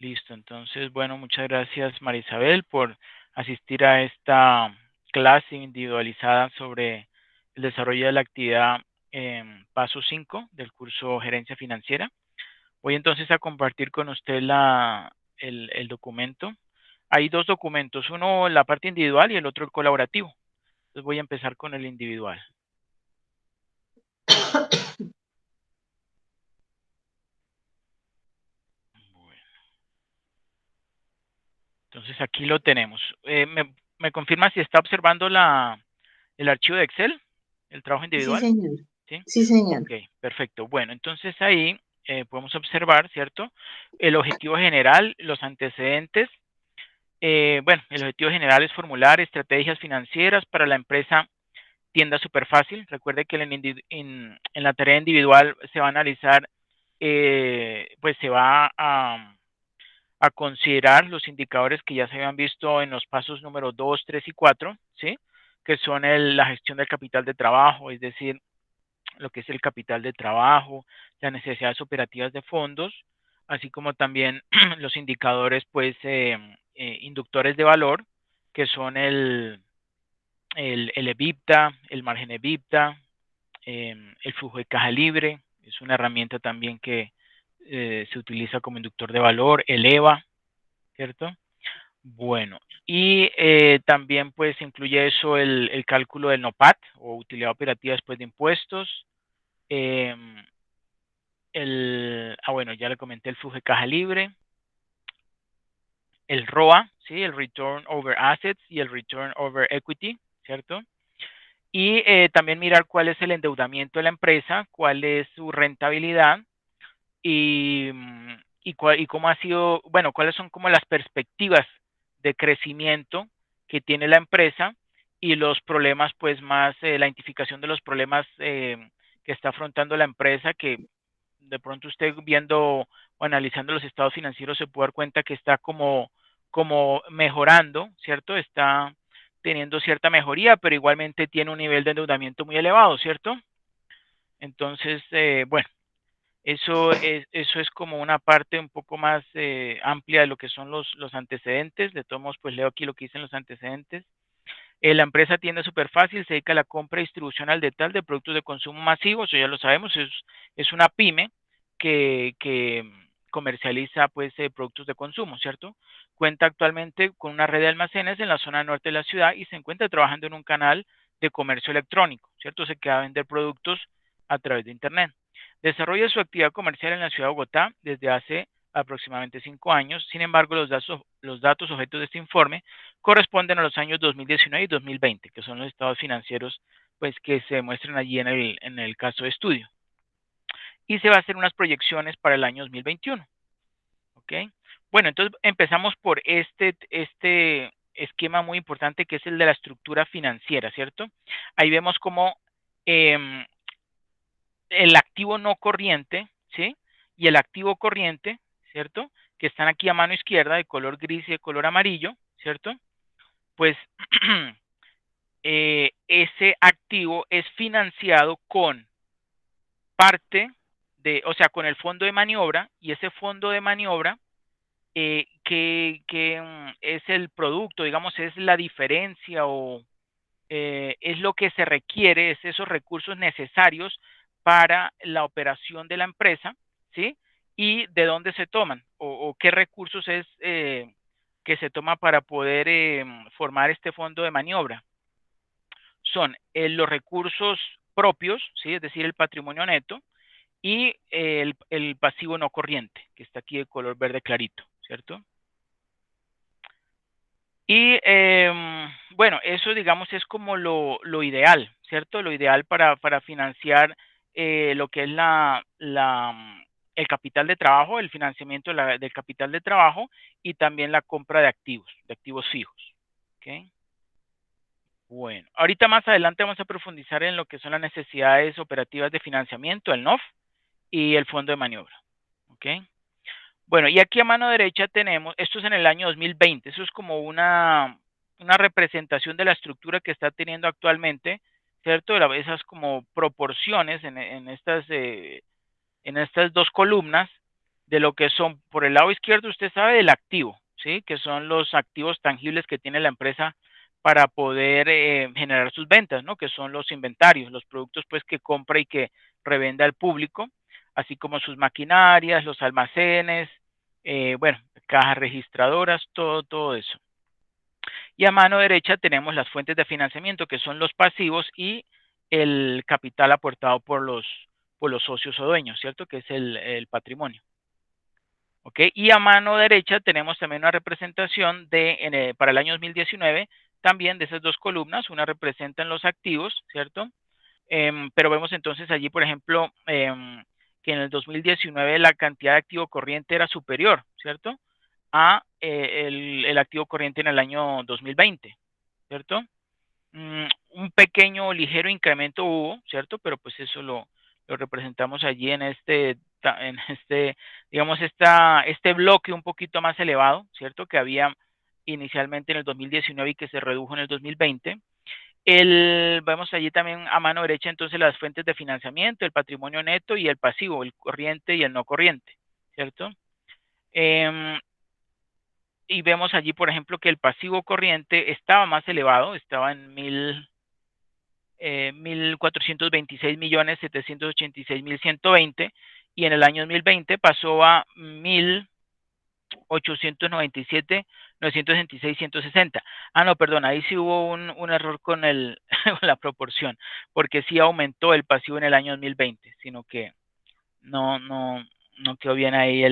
Listo, entonces, bueno, muchas gracias María Isabel por asistir a esta clase individualizada sobre el desarrollo de la actividad en paso 5 del curso Gerencia Financiera. Voy entonces a compartir con usted el documento. Hay dos documentos, uno la parte individual y el otro el colaborativo. Entonces voy a empezar con el individual. Bueno, entonces aquí lo tenemos. ¿Me confirma si está observando el archivo de Excel, el trabajo Sí, individual? señor. ¿Sí? Sí, señor. Ok, perfecto. Bueno, entonces ahí podemos observar, ¿cierto? El objetivo general, los antecedentes. Bueno, el objetivo general es formular estrategias financieras para la empresa tienda súper fácil. Recuerde que en la tarea individual se va a analizar, pues se va a considerar los indicadores que ya se habían visto en los pasos número 2, 3 y 4, ¿sí? Que son la gestión del capital de trabajo, es decir, lo que es el capital de trabajo, las necesidades operativas de fondos, así como también los indicadores, pues, inductores de valor, que son el EBITDA, el margen EBITDA, el flujo de caja libre, es una herramienta también que se utiliza como inductor de valor, el EVA, ¿cierto? Bueno, y también pues incluye eso el cálculo del NOPAT o utilidad operativa después de impuestos, eh, bueno, ya le comenté el flujo de caja libre, el ROA, ¿sí? El Return Over Assets y el Return Over Equity, ¿cierto? Y también mirar cuál es el endeudamiento de la empresa, cuál es su rentabilidad y, y cómo ha sido, bueno, cuáles son como las perspectivas de crecimiento que tiene la empresa y los problemas, pues más la identificación de los problemas que está afrontando la empresa, que de pronto usted viendo o analizando los estados financieros se puede dar cuenta que está como mejorando, ¿cierto? Está teniendo cierta mejoría, pero igualmente tiene un nivel de endeudamiento muy elevado, ¿cierto? Entonces, bueno, eso es como una parte un poco más amplia de lo que son los antecedentes. De todos modos, pues leo aquí lo que dicen los antecedentes. La empresa tiende súper fácil, se dedica a la compra y distribución al detalle de productos de consumo masivo, eso ya lo sabemos, es una pyme que comercializa pues productos de consumo, ¿cierto? Cuenta actualmente con una red de almacenes en la zona norte de la ciudad y se encuentra trabajando en un canal de comercio electrónico, ¿cierto? Se queda a vender productos a través de Internet. Desarrolla su actividad comercial en la ciudad de Bogotá desde hace aproximadamente 5 años. Sin embargo, los datos objetos de este informe corresponden a los años 2019 y 2020, que son los estados financieros pues que se muestran allí en el caso de estudio. Y se va a hacer unas proyecciones para el año 2021. ¿Ok? Bueno, entonces empezamos por este esquema muy importante que es el de la estructura financiera, ¿cierto? Ahí vemos como eh, el activo no corriente, ¿sí? Y el activo corriente, ¿cierto? Que están aquí a mano izquierda de color gris y de color amarillo, ¿cierto? Pues ese activo es financiado con parte de, o sea, con el fondo de maniobra y ese fondo de maniobra que es el producto, digamos, es la diferencia o es lo que se requiere, es esos recursos necesarios para la operación de la empresa, ¿sí? Y de dónde se toman o qué recursos es que se toma para poder formar este fondo de maniobra. Son los recursos propios, ¿sí? Es decir, el patrimonio neto y el pasivo no corriente, que está aquí de color verde clarito, ¿cierto? Y bueno, eso digamos es como lo ideal, ¿cierto? Lo ideal para financiar lo que es el capital de trabajo, el financiamiento del capital de trabajo y también la compra de activos fijos. ¿Ok? Bueno, ahorita más adelante vamos a profundizar en lo que son las necesidades operativas de financiamiento, el NOF y el fondo de maniobra. ¿Ok? Bueno, y aquí a mano derecha tenemos, esto es en el año 2020, eso es como una representación de la estructura que está teniendo actualmente, ¿cierto? Esas como proporciones en estas dos columnas, de lo que son, por el lado izquierdo usted sabe del activo, ¿sí? Que son los activos tangibles que tiene la empresa para poder generar sus ventas, ¿no? Que son los inventarios, los productos pues que compra y que revende al público, así como sus maquinarias, los almacenes, bueno, cajas registradoras, todo eso. Y a mano derecha tenemos las fuentes de financiamiento, que son los pasivos y el capital aportado por los socios o dueños, ¿cierto? Que es el patrimonio. ¿Ok? Y a mano derecha tenemos también una representación para el año 2019, también de esas dos columnas. Una representa en los activos, ¿cierto? Pero vemos entonces allí, por ejemplo, que en el 2019 la cantidad de activo corriente era superior, ¿cierto? A el activo corriente en el año 2020, ¿cierto? Un pequeño ligero incremento hubo, ¿cierto? Pero pues eso lo representamos allí en en este, digamos, este bloque un poquito más elevado, ¿cierto? Que había inicialmente en el 2019 y que se redujo en el 2020. Vemos allí también a mano derecha entonces las fuentes de financiamiento, el patrimonio neto y el pasivo, el corriente y el no corriente, ¿cierto? Eh, y vemos allí, por ejemplo, que el pasivo corriente estaba más elevado, estaba en 1.426.786.120 y en el año 2020 pasó a 1.897.966.160. Ah, no, perdón, ahí sí hubo un error con la proporción, porque sí aumentó el pasivo en el año 2020, sino que no, no, no quedó bien ahí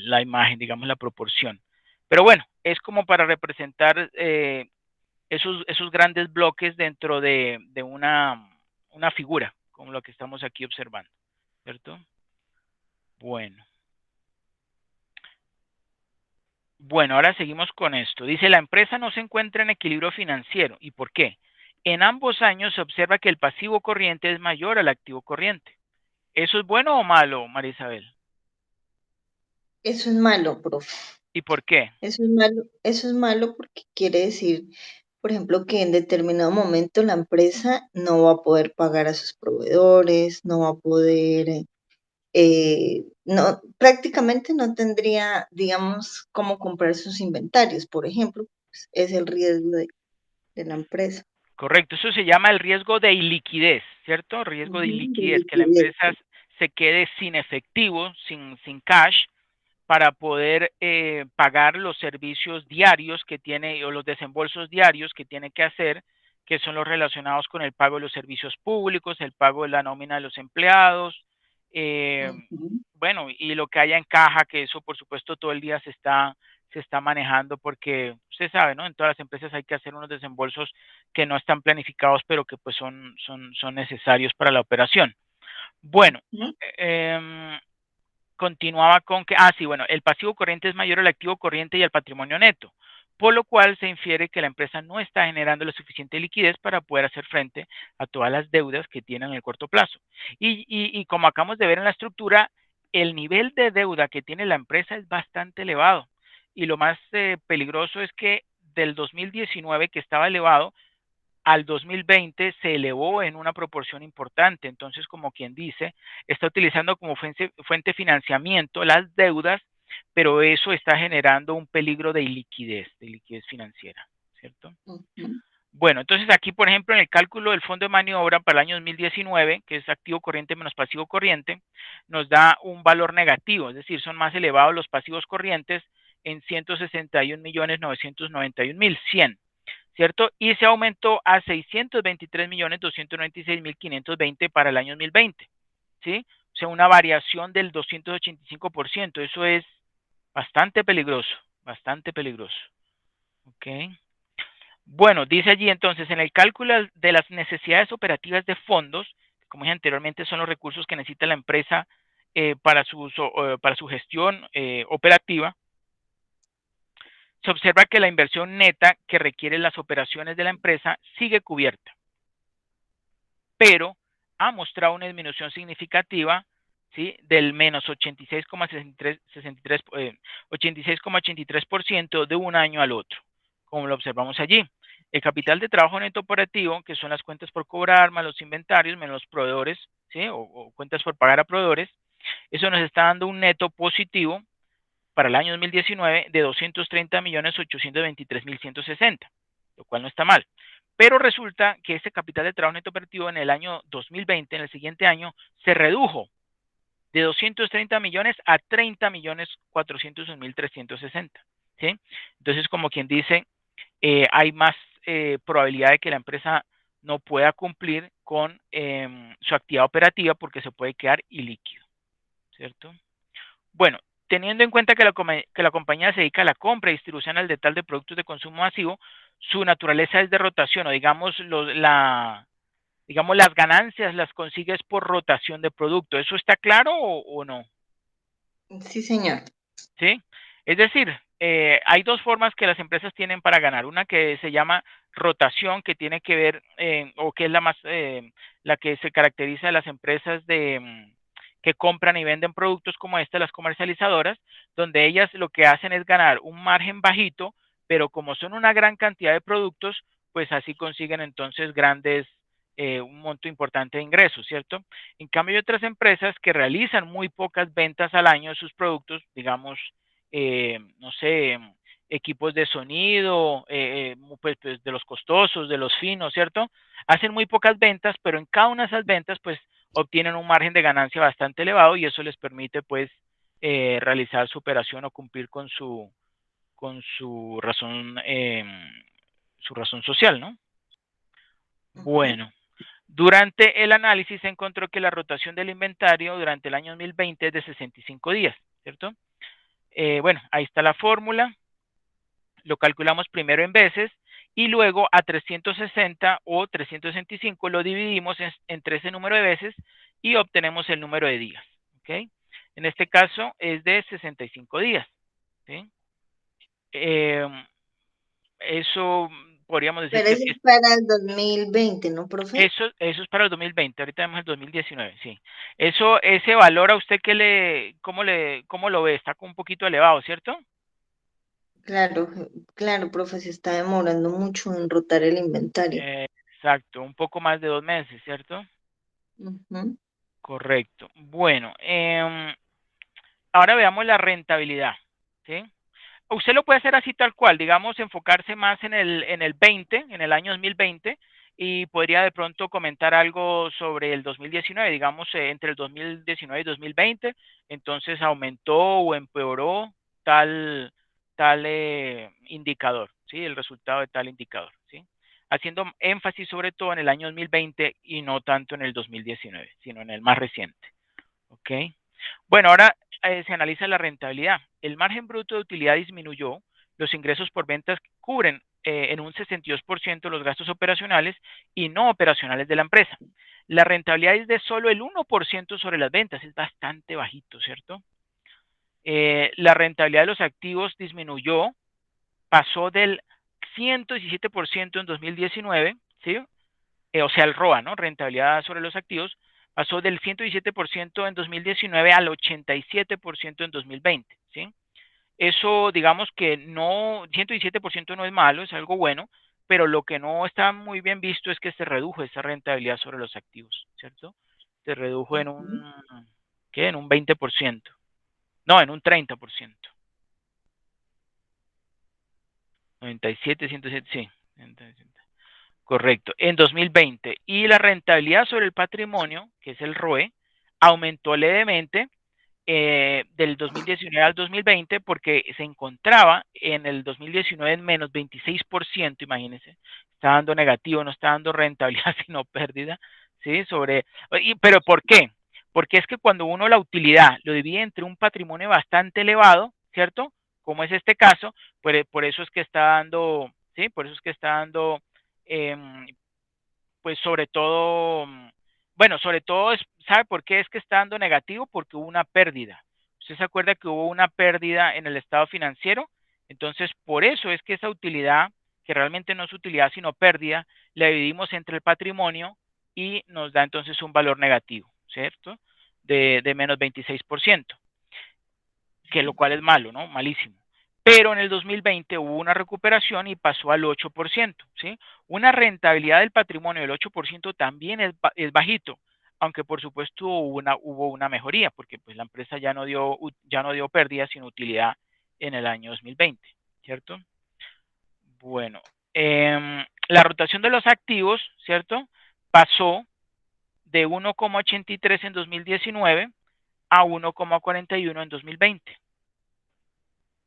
la imagen, digamos, la proporción. Pero bueno, es como para representar esos grandes bloques dentro de una figura, como lo que estamos aquí observando, ¿cierto? Bueno. Bueno, ahora seguimos con esto. Dice, la empresa no se encuentra en equilibrio financiero. ¿Y por qué? En ambos años se observa que el pasivo corriente es mayor al activo corriente. ¿Eso es bueno o malo, María Isabel? Eso es malo, profe. ¿Y por qué? Eso es malo porque quiere decir, por ejemplo, que en determinado momento la empresa no va a poder pagar a sus proveedores, no va a poder, no, prácticamente no tendría, digamos, cómo comprar sus inventarios, por ejemplo, pues, es el riesgo de la empresa. Correcto, eso se llama el riesgo de iliquidez, ¿cierto? Riesgo de Ujú, de iliquidez, que la liquidez. empresa se quede sin efectivo, sin cash, para poder pagar los servicios diarios que tiene o los desembolsos diarios que tiene que hacer, que son los relacionados con el pago de los servicios públicos, el pago de la nómina de los empleados, eh, Ujú, bueno, y lo que haya en caja, que eso por supuesto todo el día se está manejando porque usted sabe, ¿no? En todas las empresas hay que hacer unos desembolsos que no están planificados, pero que pues son necesarios para la operación. Bueno, ujú. eh, continuaba con que, sí, bueno, el pasivo corriente es mayor al activo corriente y al patrimonio neto, por lo cual se infiere que la empresa no está generando la suficiente liquidez para poder hacer frente a todas las deudas que tiene en el corto plazo. Y como acabamos de ver en la estructura, el nivel de deuda que tiene la empresa es bastante elevado. Y lo más peligroso es que del 2019, que estaba elevado, al 2020 se elevó en una proporción importante. Entonces, como quien dice, está utilizando como fuente de financiamiento las deudas, pero eso está generando un peligro de liquidez financiera, ¿cierto? Ujú. Bueno, entonces aquí, por ejemplo, en el cálculo del fondo de maniobra para el año 2019, que es activo corriente menos pasivo corriente, nos da un valor negativo, es decir, son más elevados los pasivos corrientes en 161.991.100, ¿cierto? Y se aumentó a 623.296.520 para el año 2020, ¿sí? O sea, una variación del 285%. Eso es bastante peligroso, bastante peligroso. ¿Ok? Bueno, dice allí entonces, en el cálculo de las necesidades operativas de fondos, como dije anteriormente, son los recursos que necesita la empresa para su gestión operativa, se observa que la inversión neta que requieren las operaciones de la empresa sigue cubierta, pero ha mostrado una disminución significativa, ¿sí? Del menos 86,83% de un año al otro, como lo observamos allí. El capital de trabajo neto operativo, que son las cuentas por cobrar, más los inventarios, menos los proveedores, ¿sí? O cuentas por pagar a proveedores, Eso nos está dando un neto positivo para el año 2019 de 230.823.160, lo cual no está mal. Pero resulta que ese capital de trabajo neto operativo en el año 2020, en el siguiente año, se redujo de 230 millones a 30.401.360. ¿Sí? Entonces, como quien dice, hay más probabilidad de que la empresa no pueda cumplir con su actividad operativa porque se puede quedar ilíquido, ¿cierto? Bueno, teniendo en cuenta que la compañía se dedica a la compra y distribución al detalle de productos de consumo masivo, su naturaleza es de rotación, o digamos las ganancias las consigues por rotación de producto. ¿Eso está claro o no? Sí, señor. ¿Sí? Es decir, hay dos formas que las empresas tienen para ganar. Una que se llama rotación, que tiene que ver, o que es la que se caracteriza de las empresas que compran y venden productos como estas, las comercializadoras, donde ellas lo que hacen es ganar un margen bajito, pero como son una gran cantidad de productos, pues así consiguen entonces un monto importante de ingresos, ¿cierto? En cambio, hay otras empresas que realizan muy pocas ventas al año de sus productos, digamos, no sé, equipos de sonido, pues de los costosos, de los finos, ¿cierto? Hacen muy pocas ventas, pero en cada una de esas ventas, pues obtienen un margen de ganancia bastante elevado y eso les permite, pues, realizar su operación o cumplir con su razón social, ¿no? Ujú. Bueno, durante el análisis se encontró que la rotación del inventario durante el año 2020 es de 65 días, ¿cierto? Bueno, ahí está la fórmula, lo calculamos primero en veces y luego a 360 o 365 lo dividimos entre ese número de veces y obtenemos el número de días, ¿ok? En este caso es de 65 días, ¿sí? Eh, eso podríamos decir Pero que eso sí. es para el 2020, ¿no, profe? Eso es para el 2020, ahorita vemos el 2019, sí. Eso, ese valor a usted cómo lo ve, está un poquito elevado, ¿cierto? Claro, claro, profe, se está demorando mucho en rotar el inventario. Exacto, un poco más de 2 meses, ¿cierto? Ujú, Correcto. Bueno, ahora veamos la rentabilidad, ¿sí? Usted lo puede hacer así tal cual, digamos, enfocarse más en el 20, en el año 2020, y podría de pronto comentar algo sobre el 2019, digamos, entre el 2019 y 2020, entonces aumentó o empeoró tal indicador, ¿sí? El resultado de tal indicador, ¿sí? Haciendo énfasis sobre todo en el año 2020 y no tanto en el 2019, sino en el más reciente, ¿ok? Bueno, ahora se analiza la rentabilidad. El margen bruto de utilidad disminuyó, los ingresos por ventas cubren en un 62% los gastos operacionales y no operacionales de la empresa. La rentabilidad es de solo el 1% sobre las ventas, es bastante bajito, ¿cierto? La rentabilidad de los activos disminuyó, pasó del 117% en 2019, ¿sí? O sea, el ROA, ¿no? Rentabilidad sobre los activos, pasó del 117% en 2019 al 87% en 2020, ¿sí? Eso, digamos que no, 117% no es malo, es algo bueno, pero lo que no está muy bien visto es que se redujo esa rentabilidad sobre los activos, ¿cierto? Se redujo ujú. ¿qué? En un 20%. No, en un 30%. 97, 107, sí. Correcto, en 2020. Y la rentabilidad sobre el patrimonio, que es el ROE, aumentó levemente del 2019 al 2020 porque se encontraba en el 2019 en menos 26%, imagínense. Está dando negativo, no está dando rentabilidad, sino pérdida. ¿Sí? Pero ¿por qué? Porque es que cuando uno la utilidad lo divide entre un patrimonio bastante elevado, ¿cierto? Como es este caso, por eso es que está dando, ¿sí? Por eso es que está dando em, pues sobre todo, bueno, sobre todo, ¿sabe por qué es que está dando negativo? Porque hubo una pérdida. ¿Usted se acuerda que hubo una pérdida en el estado financiero? Entonces, por eso es que esa utilidad, que realmente no es utilidad, sino pérdida, la dividimos entre el patrimonio y nos da entonces un valor negativo, ¿cierto? De menos 26%, que lo cual es malo, ¿no? Malísimo. Pero en el 2020 hubo una recuperación y pasó al 8%, ¿sí? Una rentabilidad del patrimonio del 8% también es bajito. aunque por supuesto hubo una mejoría, porque pues la empresa ya no dio pérdidas, sino utilidad en el año 2020, ¿cierto? Bueno, la rotación de los activos, ¿cierto? Pasó de 1,83 en 2019 a 1,41 en 2020.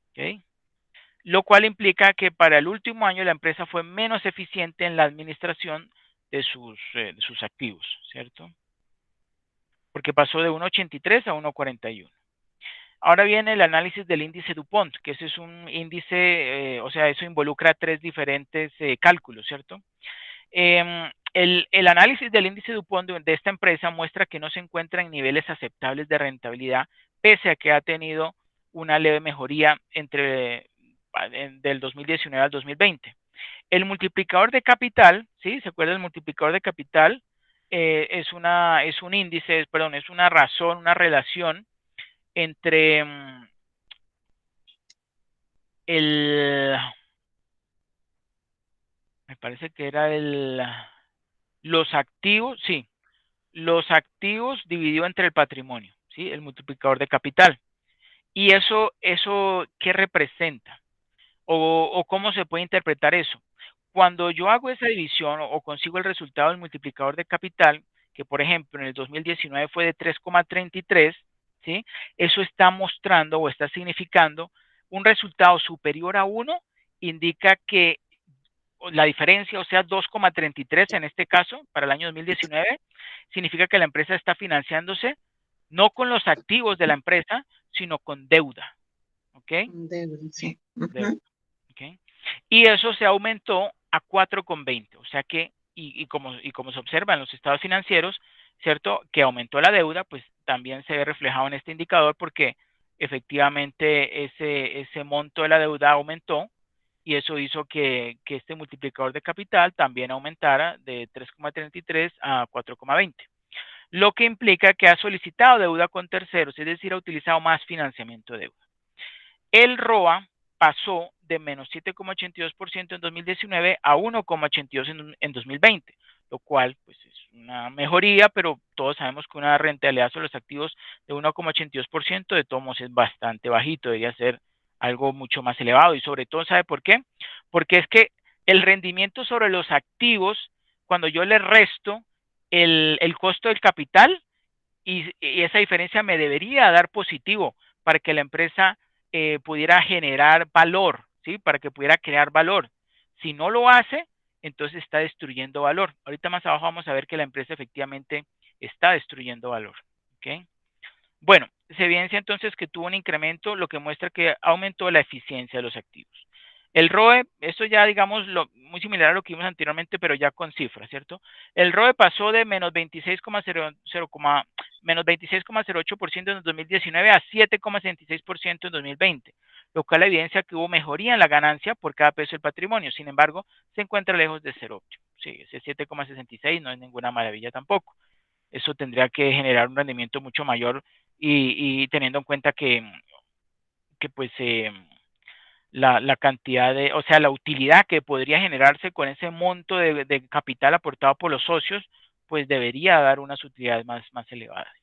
¿Ok? Lo cual implica que para el último año la empresa fue menos eficiente en la administración de sus activos, ¿cierto? Porque pasó de 1,83 a 1,41. Ahora viene el análisis del índice DuPont, que ese es un índice, o sea, eso involucra tres diferentes cálculos, ¿cierto? El análisis del índice DuPont de esta empresa muestra que no se encuentra en niveles aceptables de rentabilidad, pese a que ha tenido una leve mejoría del 2019 al 2020. El multiplicador de capital, ¿sí? ¿Se acuerda? El multiplicador de capital es un índice, perdón, es una razón, una relación entre el, me parece que era los activos, sí, los activos dividido entre el patrimonio, ¿sí? El multiplicador de capital. ¿Y eso qué representa? O cómo se puede interpretar eso. Cuando yo hago esa división o consigo el resultado del multiplicador de capital, que por ejemplo en el 2019 fue de 3,33, ¿sí? Eso está mostrando o está significando un resultado superior a 1, indica que la diferencia, o sea, 2,33 en este caso, para el año 2019, significa que la empresa está financiándose no con los activos de la empresa, sino con deuda. ¿Ok? Sí. Deuda. Ujú. ¿Ok? Y eso se aumentó a 4,20. O sea que, como se observa en los estados financieros, ¿cierto? Que aumentó la deuda, pues también se ve reflejado en este indicador porque efectivamente ese monto de la deuda aumentó y eso hizo que este multiplicador de capital también aumentara de 3,33 a 4,20, lo que implica que ha solicitado deuda con terceros, es decir, ha utilizado más financiamiento de deuda. El ROA pasó de menos 7,82% en 2019 a 1,82% en 2020, lo cual pues, es una mejoría, pero todos sabemos que una rentabilidad sobre los activos de 1,82% de todos modos es bastante bajito, debería ser algo mucho más elevado y sobre todo, ¿sabe por qué? Porque es que el rendimiento sobre los activos, cuando yo le resto el costo del capital, y esa diferencia me debería dar positivo para que la empresa pudiera generar valor, ¿sí? Para que pudiera crear valor. Si no lo hace, entonces está destruyendo valor. Ahorita más abajo vamos a ver que la empresa efectivamente está destruyendo valor. ¿Ok? Bueno, se evidencia entonces que tuvo un incremento, lo que muestra que aumentó la eficiencia de los activos. El ROE, esto ya digamos muy similar a lo que vimos anteriormente, pero ya con cifras, ¿cierto? El ROE pasó de menos 26,08% en el 2019 a 7,66% en 2020, lo cual evidencia que hubo mejoría en la ganancia por cada peso del patrimonio. Sin embargo, se encuentra lejos de ser óptimo. Sí, ese 7,66 no es ninguna maravilla tampoco. Eso tendría que generar un rendimiento mucho mayor y teniendo en cuenta que pues la cantidad de, o sea, la utilidad que podría generarse con ese monto de capital aportado por los socios, pues debería dar unas utilidades más elevadas.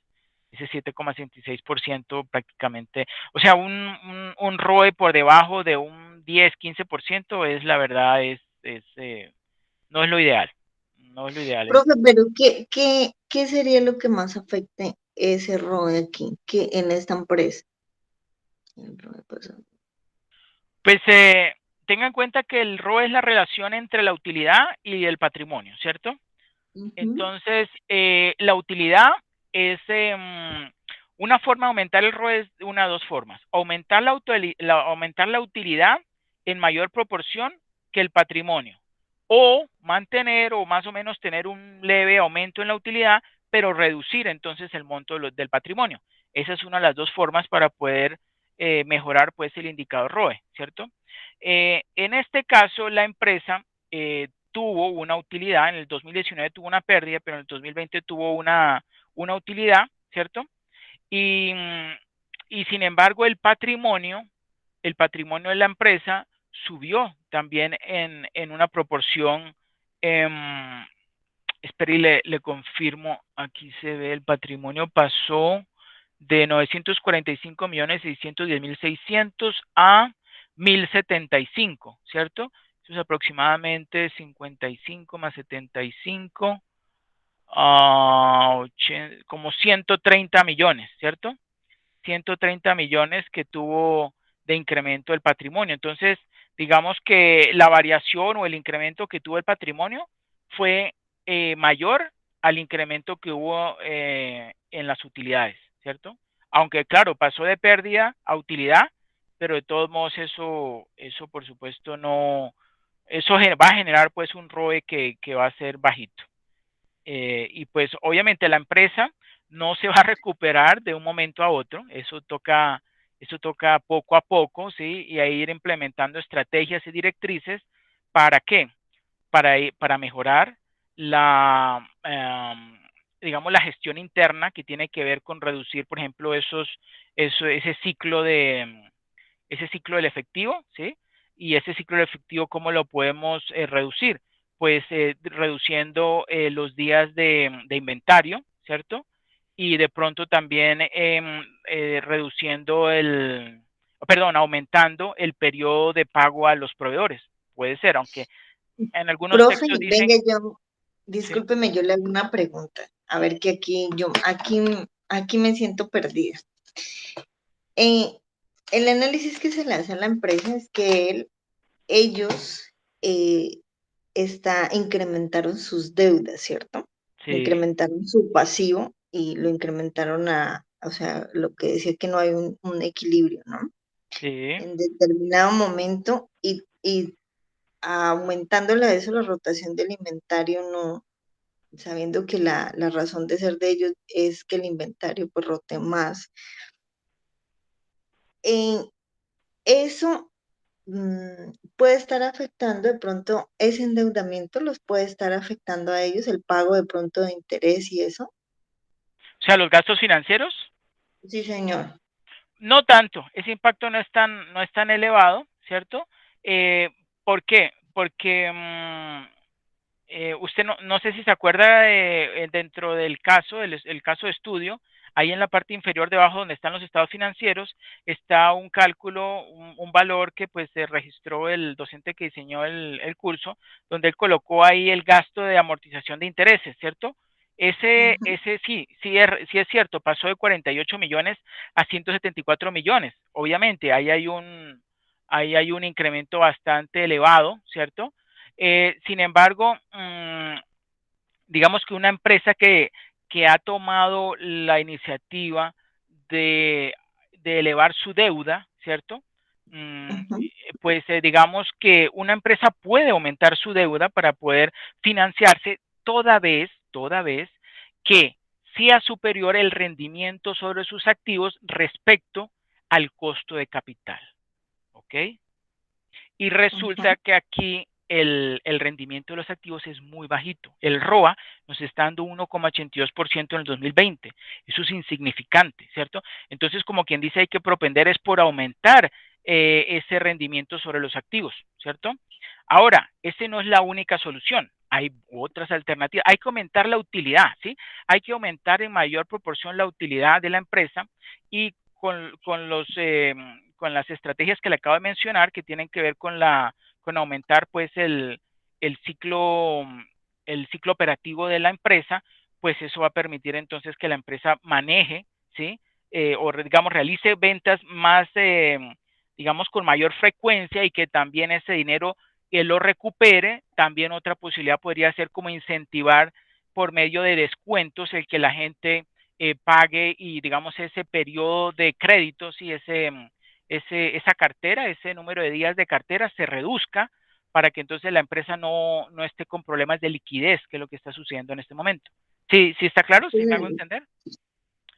Ese 7,66% prácticamente, o sea, un ROE por debajo de un 10-15% es la verdad, no es lo ideal. No es lo ideal. Profe, pero ¿qué sería lo que más afecte ese ROE aquí, que en esta empresa? El ROE pasado. Pues tenga en cuenta que el ROE es la relación entre la utilidad y el patrimonio, ¿cierto? Ujú. Entonces, la utilidad es una forma de aumentar el ROE es una de dos formas. Aumentar la utilidad en mayor proporción que el patrimonio. O mantener o más o menos tener un leve aumento en la utilidad, pero reducir entonces el monto del patrimonio. Esa es una de las dos formas para poder mejorar pues el indicador ROE, ¿cierto? En este caso, la empresa tuvo una utilidad, en el 2019 tuvo una pérdida, pero en el 2020 tuvo una utilidad, ¿cierto? Y, y sin embargo el patrimonio de la empresa subió también en una proporción espera y le confirmo, aquí se ve el patrimonio pasó de 945.610.600 a 1.075, ¿cierto? Eso es aproximadamente 55 más 75, como 130 millones, ¿cierto? 130 millones que tuvo de incremento el patrimonio. Entonces, digamos que la variación o el incremento que tuvo el patrimonio fue mayor al incremento que hubo en las utilidades, ¿cierto? Aunque claro, pasó de pérdida a utilidad, pero de todos modos eso por supuesto no, eso va a generar pues un ROE que va a ser bajito. Y pues obviamente la empresa no se va a recuperar de un momento a otro, eso toca poco a poco, ¿sí? Y a ir implementando estrategias y directrices. ¿Para qué? Para mejorar la, digamos, la gestión interna que tiene que ver con reducir, por ejemplo, ese ciclo del efectivo, ¿sí? Y ese ciclo del efectivo, ¿cómo lo podemos reducir? Pues reduciendo los días de inventario, ¿cierto? Y de pronto también aumentando el periodo de pago a los proveedores. Puede ser, aunque en algunos Profe, textos venga, dicen, sí, discúlpeme, yo le hago una pregunta. A ver que aquí me siento perdida. Eh, el análisis que se le hace a la empresa es que ellos eh, incrementaron sus deudas, ¿cierto? sí, Incrementaron su pasivo y lo incrementaron o sea, lo que decía que no hay un equilibrio, ¿no? sí. En determinado momento y aumentándole a eso la rotación del inventario, no, sabiendo que la razón de ser de ellos es que el inventario pues rote más. En eso puede estar afectando de pronto ese endeudamiento, los puede estar afectando a ellos el pago de pronto de interés y eso. O sea, los gastos financieros, Sí, señor. no tanto, ese impacto no es tan elevado, ¿cierto? ¿Por qué? Porque usted no sé si se acuerda dentro del caso, el caso de estudio, ahí en la parte inferior debajo donde están los estados financieros, está un cálculo, un valor que pues se registró el docente que diseñó el curso, donde él colocó ahí el gasto de amortización de intereses, ¿cierto? Ujú, Ese sí es cierto, pasó de 48 millones a 174 millones. Obviamente, ahí hay un incremento bastante elevado, ¿cierto? Sin embargo, digamos que una empresa que ha tomado la iniciativa de, de elevar su deuda, ¿cierto? ujú, Pues digamos que una empresa puede aumentar su deuda para poder financiarse toda vez que sea superior el rendimiento sobre sus activos respecto al costo de capital, ¿ok? Y ujú, resulta que aquí el rendimiento de los activos es muy bajito. El ROA nos está dando 1,82% en el 2020. Eso es insignificante, ¿cierto? Entonces, como quien dice, hay que propender es por aumentar ese rendimiento sobre los activos, ¿cierto? Ahora, ese no es la única solución. Hay otras alternativas. Hay que aumentar la utilidad, ¿sí? Hay que aumentar en mayor proporción la utilidad de la empresa y con las estrategias que le acabo de mencionar que tienen que ver con aumentar pues el ciclo, el ciclo operativo de la empresa, pues eso va a permitir entonces que la empresa maneje, ¿sí? O digamos realice ventas más, digamos, con mayor frecuencia y que también ese dinero lo recupere. También otra posibilidad podría ser como incentivar por medio de descuentos el que la gente pague y digamos ese periodo de créditos y esa cartera, ese número de días de cartera se reduzca para que entonces la empresa no esté con problemas de liquidez, que es lo que está sucediendo en este momento. ¿Sí, sí está claro? ¿Sí me hago sí. entender?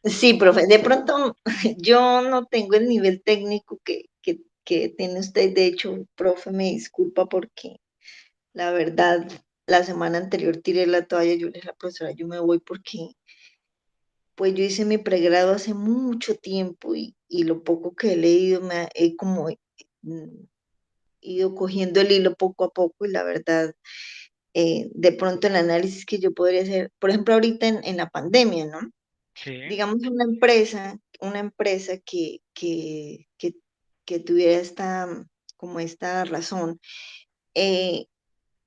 Sí, profe, de pronto yo no tengo el nivel técnico que tiene usted. De hecho, profe, me disculpa porque la verdad, la semana anterior tiré la toalla. Yo le dije a la profesora, yo me voy porque pues yo hice mi pregrado hace mucho tiempo y lo poco que he leído he como ido cogiendo el hilo poco a poco y la verdad de pronto el análisis que yo podría hacer, por ejemplo, ahorita en la pandemia, ¿no? Sí, Digamos una empresa que tuviera como esta razón, eh,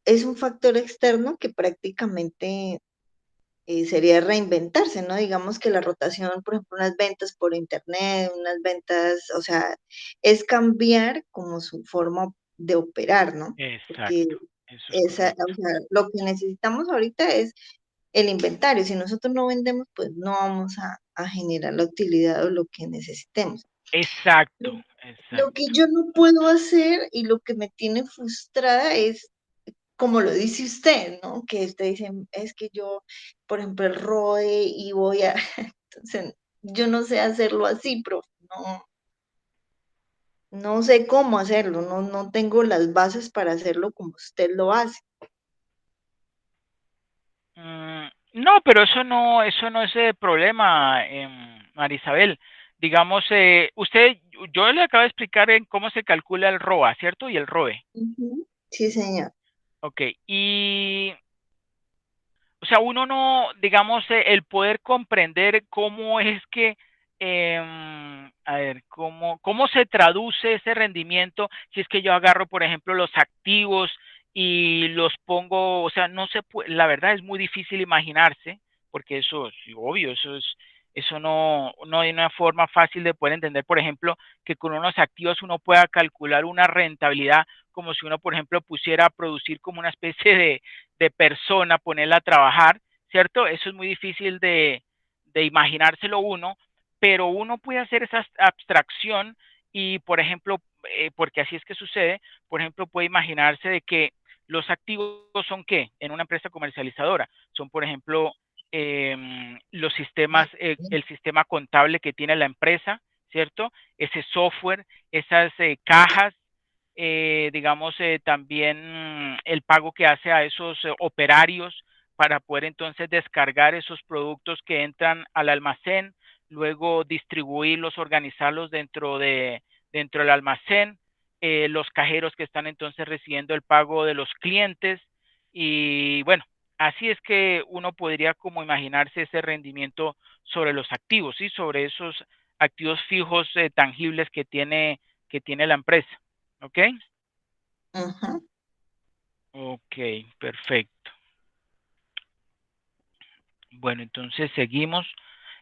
es un factor externo que prácticamente sería reinventarse, ¿no? Digamos que la rotación, por ejemplo, unas ventas por internet, unas ventas, o sea, es cambiar como su forma de operar, ¿no? Porque exacto, eso es o correcto. sea, lo que necesitamos ahorita es el inventario. Si nosotros no vendemos, pues no vamos a generar la utilidad o lo que necesitemos. Exacto, Lo que exacto. yo no puedo hacer y lo que me tiene frustrada es como lo dice usted, ¿no? Que usted dice, es que yo, por ejemplo, el ROE y voy a, entonces, yo no sé hacerlo así, profe, no, no sé cómo hacerlo, no tengo las bases para hacerlo como usted lo hace. No, pero eso no es problema, Marisabel. Digamos, usted, yo le acabo de explicar en cómo se calcula el ROA, ¿cierto? Y el ROE. Ujú. Sí, señor. Ok, y o sea, uno no, digamos, el poder comprender cómo es que, a ver, cómo se traduce ese rendimiento si es que yo agarro, por ejemplo, los activos y los pongo, o sea, no se puede, la verdad es muy difícil imaginarse, porque eso es obvio, eso no hay una forma fácil de poder entender, por ejemplo, que con unos activos uno pueda calcular una rentabilidad como si uno, por ejemplo, pusiera a producir como una especie de persona, ponerla a trabajar, ¿cierto? Eso es muy difícil de imaginárselo uno, pero uno puede hacer esa abstracción y, por ejemplo, porque así es que sucede, por ejemplo, puede imaginarse de que los activos son qué en una empresa comercializadora, son, por ejemplo, los sistemas, el sistema contable que tiene la empresa, ¿cierto? Ese software, esas cajas, digamos, también el pago que hace a esos operarios para poder entonces descargar esos productos que entran al almacén, luego distribuirlos, organizarlos dentro del almacén, los cajeros que están entonces recibiendo el pago de los clientes y bueno, así es que uno podría como imaginarse ese rendimiento sobre los activos, ¿sí? Sobre esos activos fijos tangibles que tiene la empresa. ¿Ok? Ajá, Ok, perfecto. Bueno, entonces seguimos.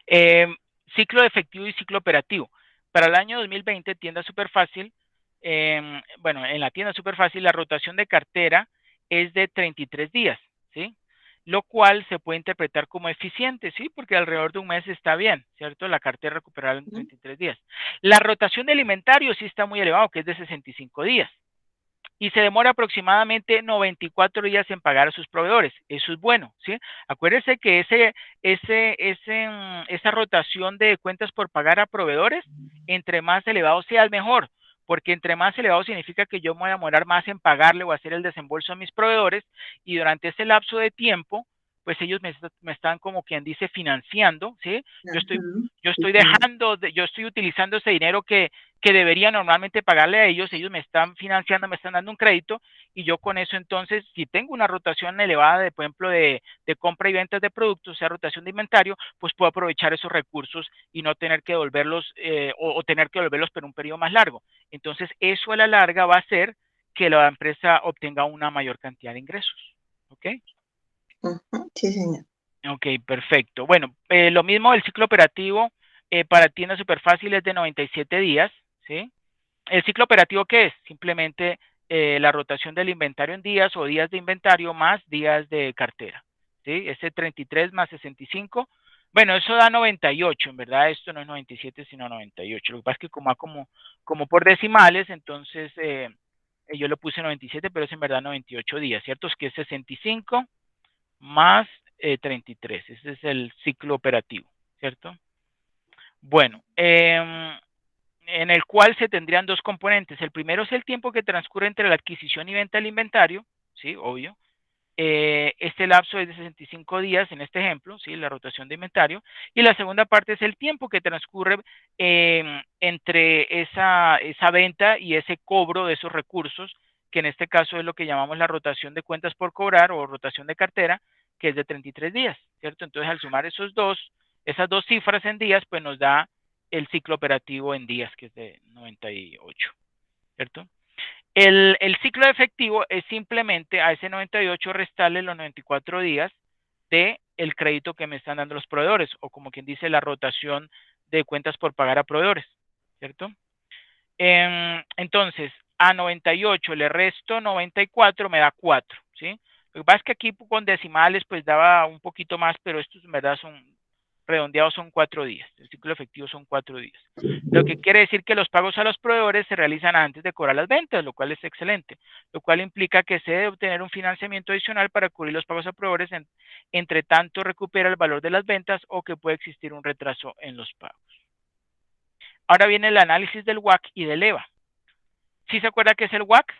Eh, Ciclo de efectivo y ciclo operativo. Para el año 2020, tienda Superfácil, bueno, en la tienda Superfácil la rotación de cartera es de 33 días, ¿sí? Lo cual se puede interpretar como eficiente, ¿sí? Porque alrededor de un mes está bien, ¿cierto? La cartera recuperada en ujú, 33 días. La rotación del inventario sí está muy elevado, que es de 65 días. Y se demora aproximadamente 94 días en pagar a sus proveedores. Eso es bueno, ¿sí? Acuérdese que esa rotación de cuentas por pagar a proveedores, entre más elevado sea, el mejor, porque entre más elevado significa que yo me voy a demorar más en pagarle o hacer el desembolso a mis proveedores y durante ese lapso de tiempo, pues ellos me están como quien dice financiando, ¿sí? Yo estoy, ajá, yo sí, estoy señor. yo estoy utilizando ese dinero que debería normalmente pagarle a ellos me están financiando, me están dando un crédito y yo con eso entonces, si tengo una rotación elevada de, por ejemplo, de compra y ventas de productos, o sea, rotación de inventario, pues puedo aprovechar esos recursos y no tener que devolverlos o tener que devolverlos por un periodo más largo. Entonces, eso a la larga va a hacer que la empresa obtenga una mayor cantidad de ingresos. ¿Ok? Ajá, sí, señor. Ok, perfecto. Bueno, lo mismo el ciclo operativo para tiendas súper fáciles de 97 días, ¿sí? ¿El ciclo operativo qué es? Simplemente la rotación del inventario en días o días de inventario más días de cartera. ¿Sí? Ese 33 más 65. Bueno, eso da 98, en verdad esto no es 97 sino 98. Lo que pasa es que como por decimales, entonces yo lo puse 97, pero es en verdad 98 días, ¿cierto? Es que es 65 más 33. Ese es el ciclo operativo, ¿cierto? Bueno, en el cual se tendrían dos componentes. El primero es el tiempo que transcurre entre la adquisición y venta del inventario, sí, obvio. Este lapso es de 65 días en este ejemplo, ¿sí? La rotación de inventario. Y la segunda parte es el tiempo que transcurre entre esa venta y ese cobro de esos recursos que en este caso es lo que llamamos la rotación de cuentas por cobrar o rotación de cartera, que es de 33 días, ¿cierto? Entonces, al sumar esas dos cifras en días, pues nos da el ciclo operativo en días, que es de 98, ¿cierto? El ciclo efectivo es simplemente a ese 98 restarle los 94 días de el crédito que me están dando los proveedores, o como quien dice, la rotación de cuentas por pagar a proveedores, ¿cierto? Entonces, a 98 le resto 94, me da 4, ¿sí? Lo que pasa es que aquí con decimales pues daba un poquito más, pero estos en verdad son redondeados, son 4 días. El ciclo efectivo son 4 días. Lo que quiere decir que los pagos a los proveedores se realizan antes de cobrar las ventas, lo cual es excelente. Lo cual implica que se debe obtener un financiamiento adicional para cubrir los pagos a proveedores, entre tanto recupera el valor de las ventas o que puede existir un retraso en los pagos. Ahora viene el análisis del WACC y del EVA. ¿Sí se acuerda qué es el WACC?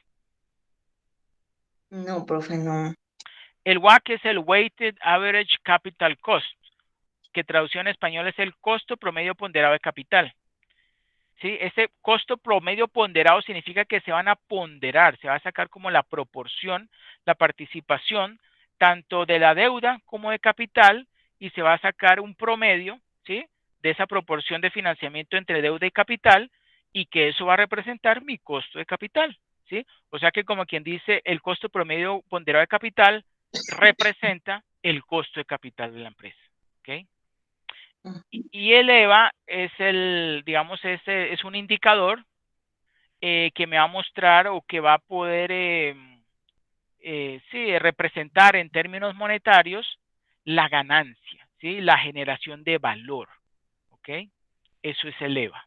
No, profe, no. El WACC es el Weighted Average Capital Cost, que traducción en español es el costo promedio ponderado de capital. ¿Sí? Ese costo promedio ponderado significa que se van a ponderar, se va a sacar como la proporción, la participación, tanto de la deuda como de capital, y se va a sacar un promedio, ¿sí? De esa proporción de financiamiento entre deuda y capital, y que eso va a representar mi costo de capital, ¿sí? O sea que como quien dice, el costo promedio ponderado de capital representa el costo de capital de la empresa, ¿ok? Y el EVA es digamos, es un indicador que me va a mostrar o que va a poder, sí, representar en términos monetarios la ganancia, ¿sí? La generación de valor, ¿ok? Eso es el EVA.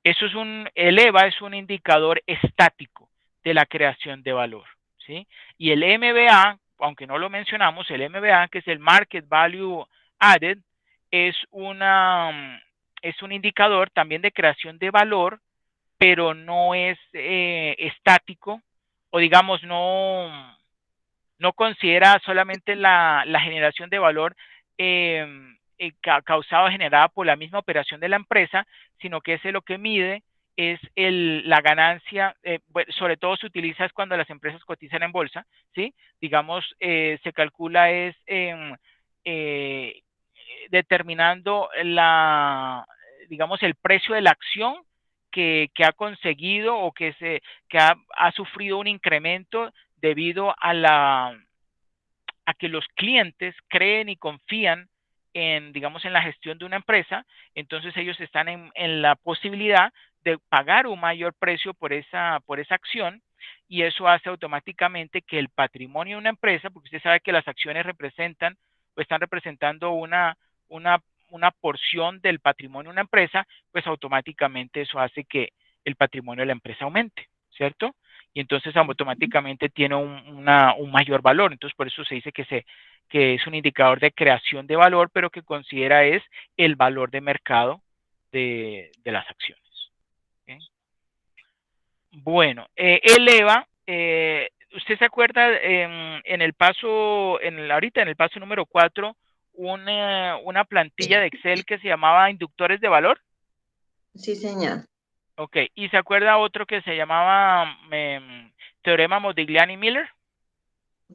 El EVA es un indicador estático de la creación de valor, ¿sí? Y el MBA, aunque no lo mencionamos, el MBA, que es el Market Value Added, es es un indicador también de creación de valor, pero no es estático, o digamos, no considera solamente la generación de valor causada o generada por la misma operación de la empresa, sino que ese lo que mide es la ganancia, sobre todo se utiliza es cuando las empresas cotizan en bolsa, ¿sí? Digamos, se calcula eh, determinando digamos, el precio de la acción que ha conseguido o que ha sufrido un incremento debido a que los clientes creen y confían digamos, en la gestión de una empresa. Entonces ellos están en la posibilidad de pagar un mayor precio por esa acción, y eso hace automáticamente que el patrimonio de una empresa, porque usted sabe que las acciones representan o están representando una, una porción del patrimonio de una empresa, pues automáticamente eso hace que el patrimonio de la empresa aumente, ¿cierto? Y entonces automáticamente tiene un mayor valor. Entonces, por eso se dice que es un indicador de creación de valor, pero que considera es el valor de mercado de las acciones. ¿Okay? Bueno, el EVA, ¿usted se acuerda en el paso, ahorita en el paso número 4, una plantilla de Excel que se llamaba inductores de valor? Sí, señor. Ok, ¿y se acuerda otro que se llamaba teorema Modigliani-Miller?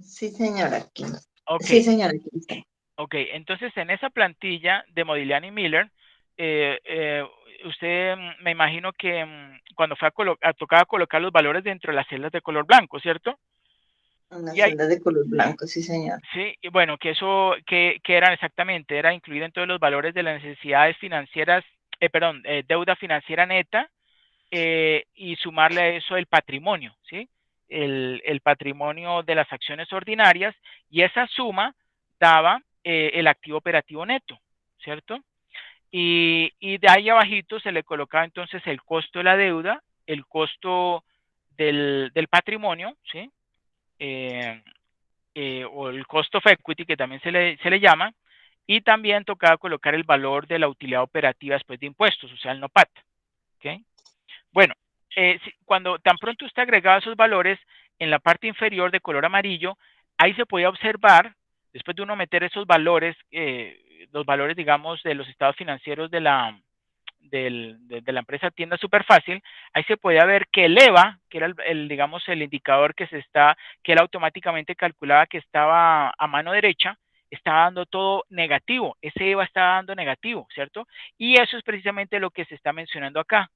Sí, señor, aquí. Ok, Sí, señor, aquí está. ok, entonces en esa plantilla de Modigliani-Miller, eh, eh, usted me imagino que cuando fue tocaba colocar los valores dentro de las celdas de color blanco, ¿cierto? Una Y hay, celda de color blanco, sí, señor. sí, y bueno, que eso, que eran exactamente, era incluir en todos los valores de las necesidades financieras, perdón, deuda financiera neta, y sumarle a eso el patrimonio, ¿sí? El patrimonio de las acciones ordinarias, y esa suma daba el activo operativo neto, ¿cierto? Y de ahí abajito se le colocaba entonces el costo de la deuda, el costo del patrimonio, ¿sí? Eh, o el cost of equity, que también se le llama, y también tocaba colocar el valor de la utilidad operativa después de impuestos, o sea, el NOPAT. ¿Okay? Bueno, cuando tan pronto usted agregaba esos valores en la parte inferior de color amarillo, ahí se podía observar, después de uno meter esos valores, los valores, digamos, de los estados financieros de la empresa Tienda Superfácil, ahí se podía ver que el EVA, que era digamos, el indicador que él automáticamente calculaba que estaba a mano derecha, estaba dando todo negativo, ese EVA estaba dando negativo, ¿cierto? Y eso es precisamente lo que se está mencionando acá.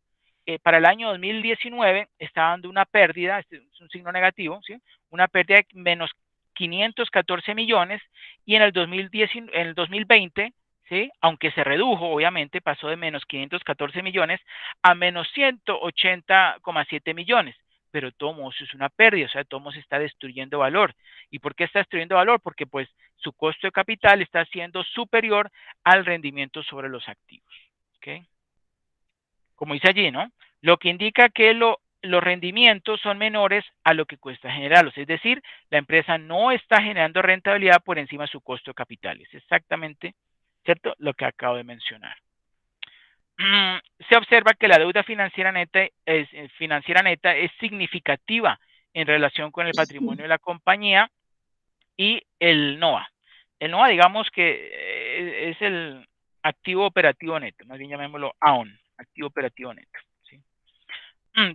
Para el año 2019 está dando una pérdida, este es un signo negativo, ¿sí? Una pérdida de menos 514 millones, y en el 2020, ¿sí? Aunque se redujo, obviamente, pasó de menos 514 millones a menos 180,7 millones, pero todo es una pérdida, o sea, todo se está destruyendo valor. ¿Y por qué está destruyendo valor? Porque pues su costo de capital está siendo superior al rendimiento sobre los activos. ¿Ok? Como dice allí, ¿no? Lo que indica que los rendimientos son menores a lo que cuesta generarlos. Es decir, la empresa no está generando rentabilidad por encima de su costo de capital. Es exactamente, ¿cierto?, lo que acabo de mencionar. Se observa que la deuda financiera neta es significativa en relación con el patrimonio de la compañía y el NOA. El NOA, digamos que es el activo operativo neto, más bien llamémoslo AON, activo operativo neto. ¿Sí?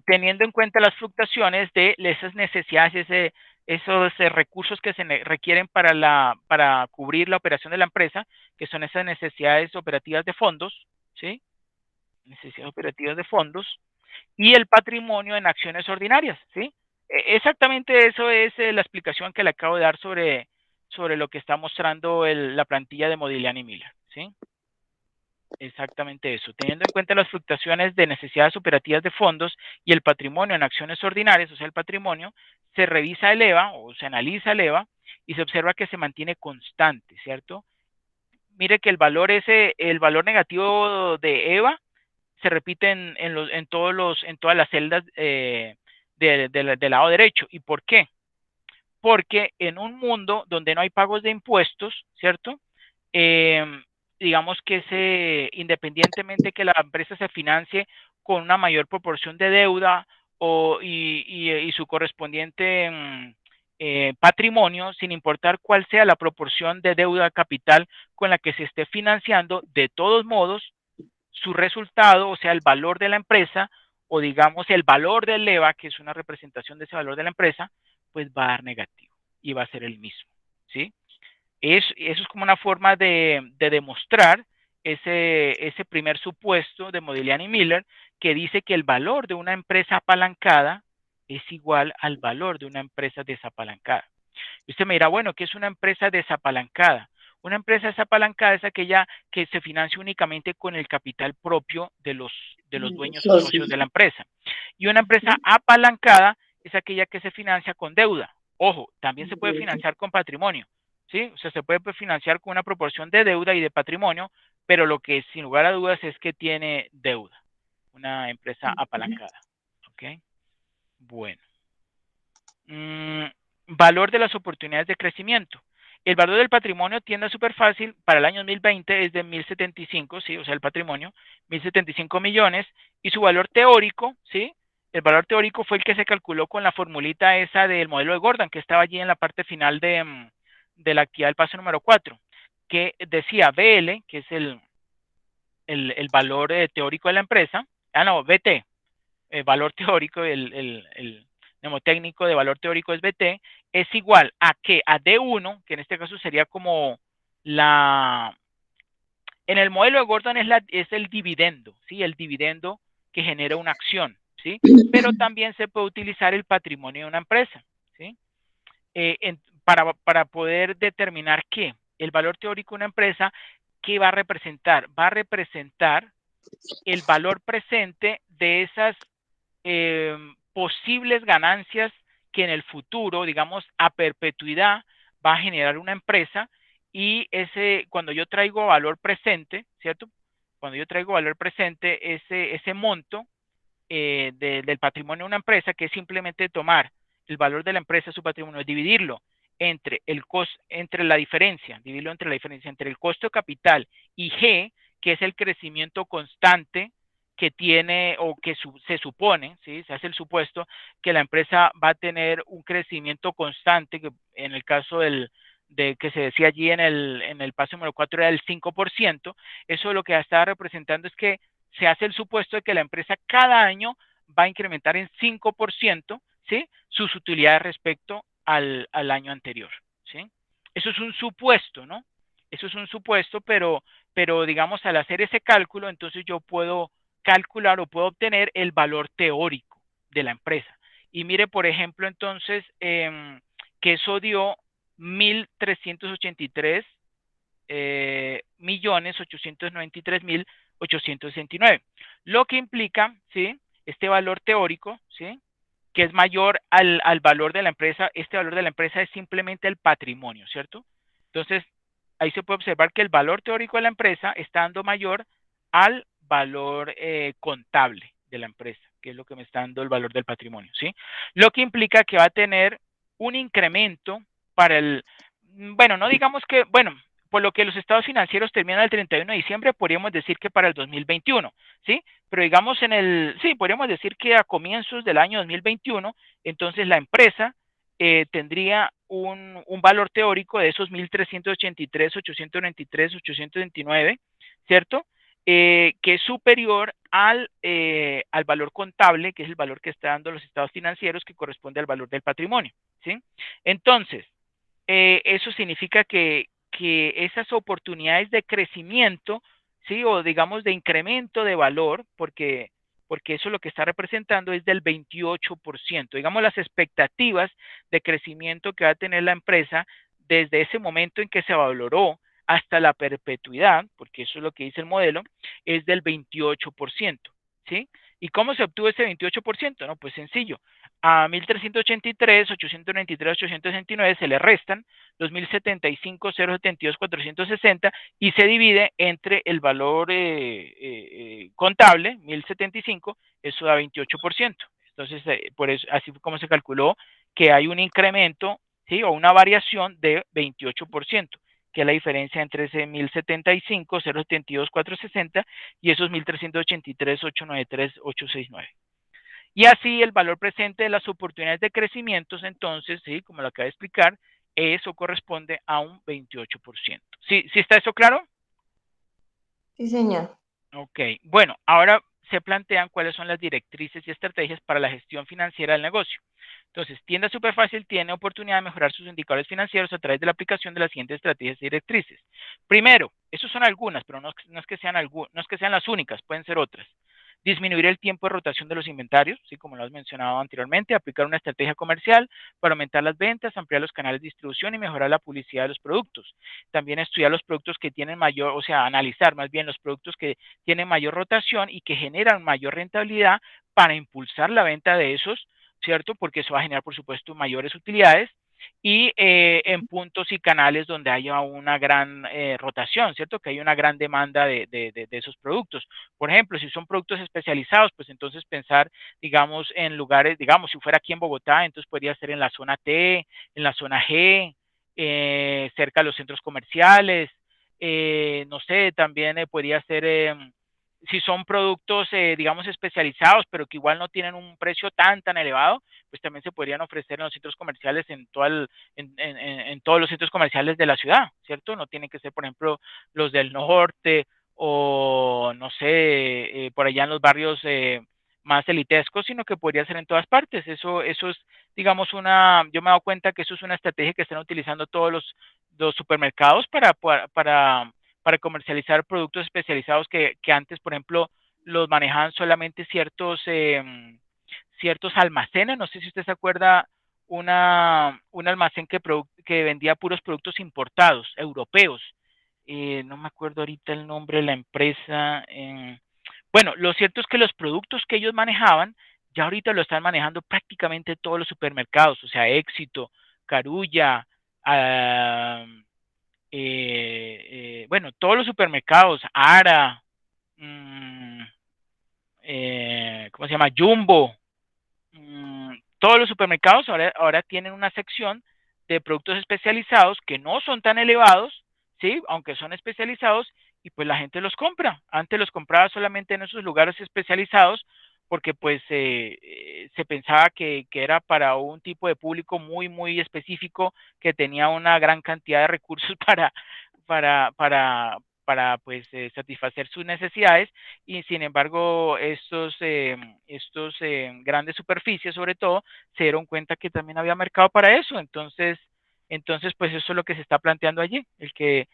Teniendo en cuenta las fluctuaciones de esas necesidades, esos recursos que se requieren para cubrir la operación de la empresa, que son esas necesidades operativas de fondos, ¿sí? Necesidades operativas de fondos, y el patrimonio en acciones ordinarias, ¿sí? Exactamente eso es la explicación que le acabo de dar sobre lo que está mostrando la plantilla de Modigliani Miller, ¿sí? Exactamente eso. Teniendo en cuenta las fluctuaciones de necesidades operativas de fondos y el patrimonio en acciones ordinarias, o sea, el patrimonio, se revisa el EVA o se analiza el EVA y se observa que se mantiene constante, ¿cierto? Mire que el valor negativo de EVA se repite en todas las celdas del lado derecho. ¿Y por qué? Porque en un mundo donde no hay pagos de impuestos, ¿cierto? Eh, digamos que independientemente que la empresa se financie con una mayor proporción de deuda y su correspondiente patrimonio, sin importar cuál sea la proporción de deuda capital con la que se esté financiando, de todos modos, su resultado, o sea, el valor de la empresa, o digamos el valor del EVA, que es una representación de ese valor de la empresa, pues va a dar negativo y va a ser el mismo, ¿sí? Eso es como una forma de demostrar ese primer supuesto de Modigliani Miller, que dice que el valor de una empresa apalancada es igual al valor de una empresa desapalancada. Y usted me dirá, bueno, ¿qué es una empresa desapalancada? Una empresa desapalancada es aquella que se financia únicamente con el capital propio de los dueños o socios de la empresa. Y una empresa apalancada es aquella que se financia con deuda. Ojo, también se puede financiar con patrimonio, ¿sí? O sea, se puede financiar con una proporción de deuda y de patrimonio, pero lo que sin lugar a dudas es que tiene deuda, una empresa apalancada, ¿ok? Bueno. Valor de las oportunidades de crecimiento. El valor del patrimonio tienda súper fácil para el año 2020 es de 1.075, ¿sí? O sea, el patrimonio, 1.075 millones, y su valor teórico, ¿sí? El valor teórico fue el que se calculó con la formulita esa del modelo de Gordon, que estaba allí en la parte final de la actividad del paso número 4, que decía BL, que es el valor teórico de la empresa, no, BT, valor teórico, el mnemotécnico de valor teórico es BT, es igual a que a D1, que en este caso sería como en el modelo de Gordon es el dividendo, ¿sí? El dividendo que genera una acción, ¿sí? Pero también se puede utilizar el patrimonio de una empresa, ¿sí? Para poder determinar qué, el valor teórico de una empresa, ¿qué va a representar? Va a representar el valor presente de esas posibles ganancias que en el futuro, digamos, a perpetuidad va a generar una empresa, y cuando yo traigo valor presente, ¿cierto? Cuando yo traigo valor presente, ese monto del patrimonio de una empresa, que es simplemente tomar el valor de la empresa, su patrimonio, dividirlo entre la diferencia, dividirlo entre la diferencia entre el costo de capital y G, que es el crecimiento constante que tiene o que se supone, ¿sí? Se hace el supuesto que la empresa va a tener un crecimiento constante, que en el caso de que se decía allí en el paso número 4 era el 5%, eso lo que está representando es que se hace el supuesto de que la empresa cada año va a incrementar en 5%, ¿sí? Sus utilidades respecto al año anterior, ¿sí? Eso es un supuesto, ¿no? Eso es un supuesto, pero digamos, al hacer ese cálculo, entonces yo puedo calcular o puedo obtener el valor teórico de la empresa. Y mire, por ejemplo, entonces, que eso dio 1.383 millones 893 mil 869, lo que implica, ¿sí? Este valor teórico, ¿sí? Que es mayor al valor de la empresa. Este valor de la empresa es simplemente el patrimonio, ¿cierto? Entonces, ahí se puede observar que el valor teórico de la empresa está dando mayor al valor contable de la empresa, que es lo que me está dando el valor del patrimonio, ¿sí? Lo que implica que va a tener un incremento para el, bueno, no digamos que, bueno, por lo que los estados financieros terminan el 31 de diciembre, podríamos decir que para el 2021, ¿sí? Pero digamos sí, podríamos decir que a comienzos del año 2021, entonces la empresa tendría un valor teórico de esos 1.383, 893, 829, ¿cierto? Que es superior al valor contable, que es el valor que está dando los estados financieros, que corresponde al valor del patrimonio, ¿sí? Entonces, eso significa que esas oportunidades de crecimiento, ¿sí? O digamos de incremento de valor, porque eso lo que está representando es del 28%. Digamos, las expectativas de crecimiento que va a tener la empresa desde ese momento en que se valoró hasta la perpetuidad, porque eso es lo que dice el modelo, es del 28%, ¿sí? ¿Y cómo se obtuvo ese 28%? No, pues sencillo. A 1.383, 893, 869 se le restan los 1.075, 072, 460 y se divide entre el valor contable, 1.075, eso da 28%. Entonces, por eso, así fue como se calculó que hay un incremento, ¿sí? O una variación de 28%, que es la diferencia entre ese 1.075, 072, 460 y esos 1.383, 893, 869. Y así el valor presente de las oportunidades de crecimiento, entonces, sí, como lo acabo de explicar, eso corresponde a un 28%. ¿Sí, sí está eso claro? Sí, señor. Ok, bueno, ahora se plantean cuáles son las directrices y estrategias para la gestión financiera del negocio. Entonces, Tienda Superfácil tiene oportunidad de mejorar sus indicadores financieros a través de la aplicación de las siguientes estrategias y directrices. Primero, esas son algunas, pero no es que sean no es que sean las únicas, pueden ser otras. Disminuir el tiempo de rotación de los inventarios, ¿sí? Como lo has mencionado anteriormente, aplicar una estrategia comercial para aumentar las ventas, ampliar los canales de distribución y mejorar la publicidad de los productos. También estudiar los productos que tienen mayor, o sea, analizar más bien los productos que tienen mayor rotación y que generan mayor rentabilidad para impulsar la venta de esos, ¿cierto? Porque eso va a generar, por supuesto, mayores utilidades y en puntos y canales donde haya una gran rotación, ¿cierto? Que haya una gran demanda de esos productos. Por ejemplo, si son productos especializados, pues entonces pensar, digamos, en lugares, digamos, si fuera aquí en Bogotá, entonces podría ser en la zona T, en la zona G, cerca de los centros comerciales, no sé, también podría ser si son productos, digamos, especializados, pero que igual no tienen un precio tan elevado, pues también se podrían ofrecer en los centros comerciales, en todos los centros comerciales de la ciudad, ¿cierto? No tienen que ser, por ejemplo, los del norte o, no sé, por allá en los barrios más elitescos, sino que podría ser en todas partes. Eso es, digamos, yo me he dado cuenta que eso es una estrategia que están utilizando todos los supermercados para comercializar productos especializados que antes, por ejemplo, los manejaban solamente ciertos almacenes. No sé si usted se acuerda un almacén que vendía puros productos importados, europeos. No me acuerdo ahorita el nombre de la empresa. Bueno, lo cierto es que los productos que ellos manejaban, ya ahorita lo están manejando prácticamente todos los supermercados, o sea, Éxito, Carulla, ah, bueno, todos los supermercados, Ara, mmm, ¿cómo se llama? Jumbo, todos los supermercados ahora tienen una sección de productos especializados que no son tan elevados, ¿sí? Aunque son especializados y pues la gente los compra. Antes los compraba solamente en esos lugares especializados porque pues se pensaba que era para un tipo de público muy específico que tenía una gran cantidad de recursos para pues satisfacer sus necesidades, y sin embargo estos grandes superficies sobre todo se dieron cuenta que también había mercado para eso. Entonces pues eso es lo que se está planteando allí, el que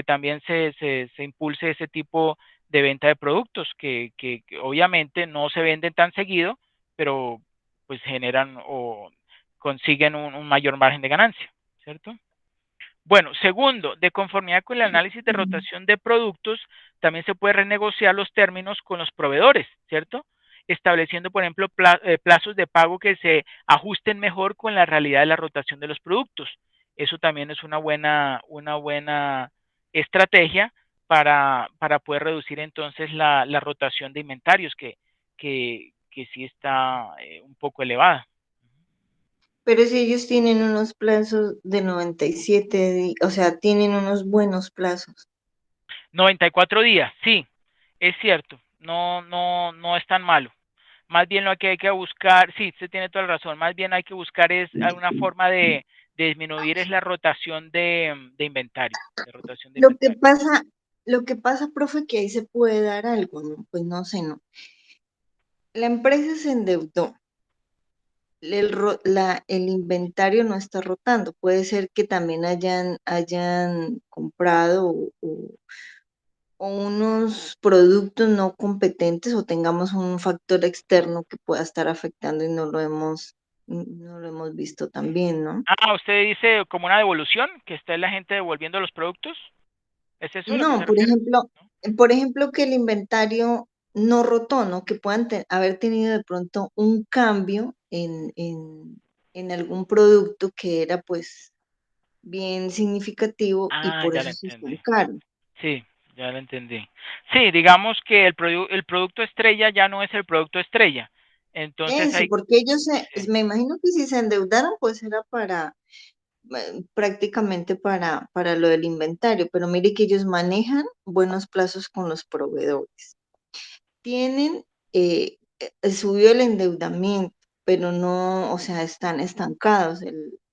también se impulse ese tipo de venta de productos que obviamente no se venden tan seguido, pero pues generan o consiguen un mayor margen de ganancia, ¿cierto? Bueno, segundo, de conformidad con el análisis de Mm. rotación de productos, también se puede renegociar los términos con los proveedores, ¿cierto? Estableciendo, por ejemplo, plazos de pago que se ajusten mejor con la realidad de la rotación de los productos. Eso también es una buena estrategia para poder reducir entonces la rotación de inventarios que sí está un poco elevada. Pero si ellos tienen unos plazos de 97 días, o sea, tienen unos buenos plazos. 94 días, sí, es cierto, no es tan malo. Más bien lo que hay que buscar, sí, usted tiene toda la razón, más bien hay que buscar es alguna forma de disminuir es la rotación de inventario, de rotación de Lo que inventario. pasa, lo que pasa, profe, que ahí se puede dar algo, ¿no? Pues no sé, ¿no? La empresa se endeudó, el inventario no está rotando. Puede ser que también hayan comprado o unos productos no competentes o tengamos un factor externo que pueda estar afectando y no lo hemos visto también, ¿no? Ah, usted dice como una devolución, que está la gente devolviendo los productos, ¿es eso a lo que No, se refiere? ¿No? por ejemplo, que el inventario no rotó, ¿no? Que puedan haber tenido de pronto un cambio en algún producto que era pues bien significativo y Ah, por ya lo eso se están entendí. caros. Sí, ya lo entendí. Sí, digamos que el producto estrella ya no es el producto estrella. Entonces Eso, hay, porque ellos sí. me imagino que si se endeudaron, pues era prácticamente para lo del inventario, pero mire que ellos manejan buenos plazos con los proveedores. Tienen, subió el endeudamiento, pero no, o sea, están estancados.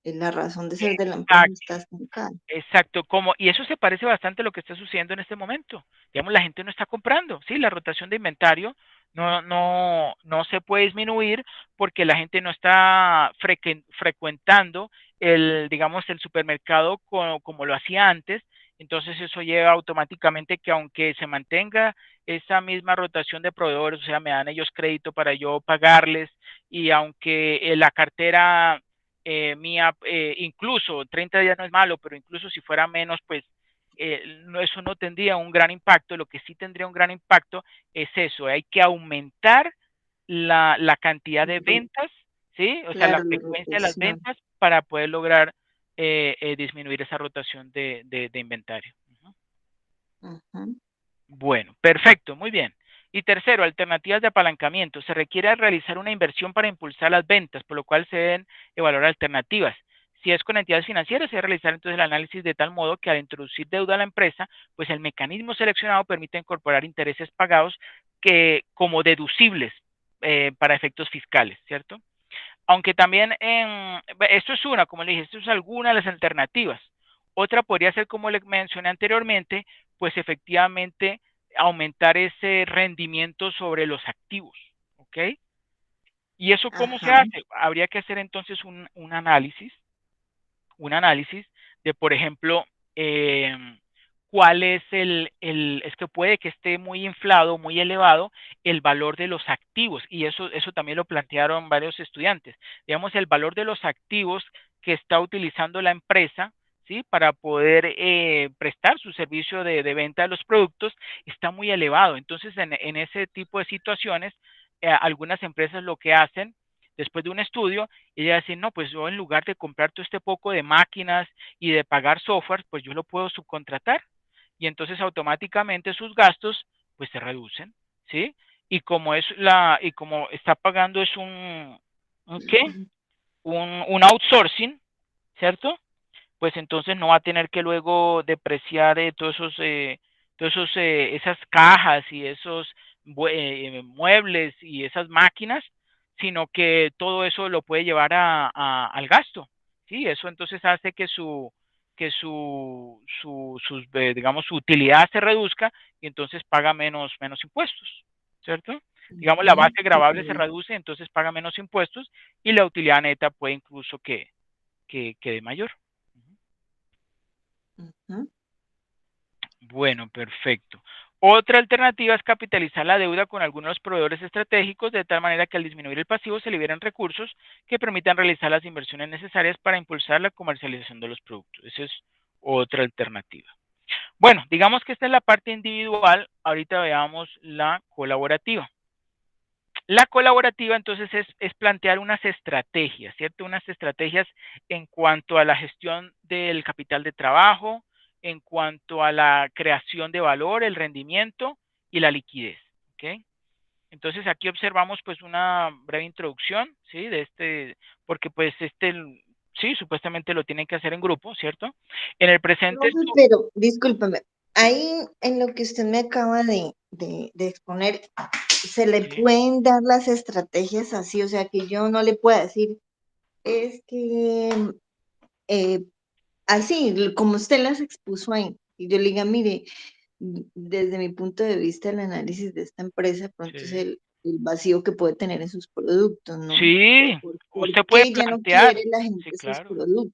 La razón de ser de la empresa Exacto. está estancada. Exacto, y eso se parece bastante a lo que está sucediendo en este momento. Digamos, la gente no está comprando, sí, la rotación de inventario no se puede disminuir porque la gente no está frecuentando digamos, el supermercado como lo hacía antes. Entonces eso lleva automáticamente que aunque se mantenga esa misma rotación de proveedores, o sea, me dan ellos crédito para yo pagarles, y aunque la cartera mía, incluso 30 días no es malo, pero incluso si fuera menos, pues eso no tendría un gran impacto. Lo que sí tendría un gran impacto es eso, hay que aumentar la cantidad de ventas, ¿sí? O sea, la Claro, la frecuencia de las rotación. ventas para poder lograr disminuir esa rotación de inventario. Ujú. Ujú. Bueno, perfecto, muy bien. Y tercero, alternativas de apalancamiento. Se requiere realizar una inversión para impulsar las ventas, por lo cual se deben evaluar alternativas. Si es con entidades financieras, se debe realizar entonces el análisis de tal modo que al introducir deuda a la empresa, pues el mecanismo seleccionado permite incorporar intereses pagados como deducibles para efectos fiscales, ¿cierto? Aunque también esto es una, como le dije, esto es alguna de las alternativas. Otra podría ser, como le mencioné anteriormente, pues efectivamente aumentar ese rendimiento sobre los activos, ¿ok? ¿Y eso cómo se Ajá, hace? Habría que hacer entonces un análisis de, por ejemplo, eh, cuál es es que puede que esté muy inflado, muy elevado el valor de los activos, y eso también lo plantearon varios estudiantes. Digamos, el valor de los activos que está utilizando la empresa, ¿sí? Para poder prestar su servicio de venta de los productos está muy elevado. Entonces, en ese tipo de situaciones, algunas empresas lo que hacen después de un estudio, ella dice, no, pues yo en lugar de comprar todo este poco de máquinas y de pagar software, pues yo lo puedo subcontratar, y entonces automáticamente sus gastos pues se reducen, ¿sí? Y como está pagando es ¿un qué? Un outsourcing, ¿cierto? Pues entonces no va a tener que luego depreciar esas cajas y esos muebles y esas máquinas, sino que todo eso lo puede llevar al gasto, ¿sí? Eso entonces hace que digamos, su utilidad se reduzca y entonces paga menos impuestos, ¿cierto? Digamos, la Ujú, base sí, gravable se claro. reduce, entonces paga menos impuestos y la utilidad neta puede incluso que quede mayor. Ujú. Bueno, perfecto. Otra alternativa es capitalizar la deuda con algunos de los proveedores estratégicos de tal manera que al disminuir el pasivo se liberan recursos que permitan realizar las inversiones necesarias para impulsar la comercialización de los productos. Esa es otra alternativa. Bueno, digamos que esta es la parte individual. Ahorita veamos la colaborativa. La colaborativa entonces es plantear unas estrategias, ¿cierto? Unas estrategias en cuanto a la gestión del capital de trabajo, en cuanto a la creación de valor, el rendimiento y la liquidez, ¿ok? Entonces aquí observamos pues una breve introducción, ¿sí? De porque pues sí, supuestamente lo tienen que hacer en grupo, ¿cierto? En el presente, Profe, pero discúlpeme, ahí en lo que usted me acaba de exponer, ¿se le sí, pueden dar las estrategias así? O sea, que yo no le pueda decir, es que eh, así, como usted las expuso ahí, y yo le diga, mire, desde mi punto de vista, el análisis de esta empresa, de pronto es sí, el vacío que puede tener en sus productos, ¿no? sí, ¿Por usted puede qué ya no plantear, quiere la sí, gente esos claro. productos?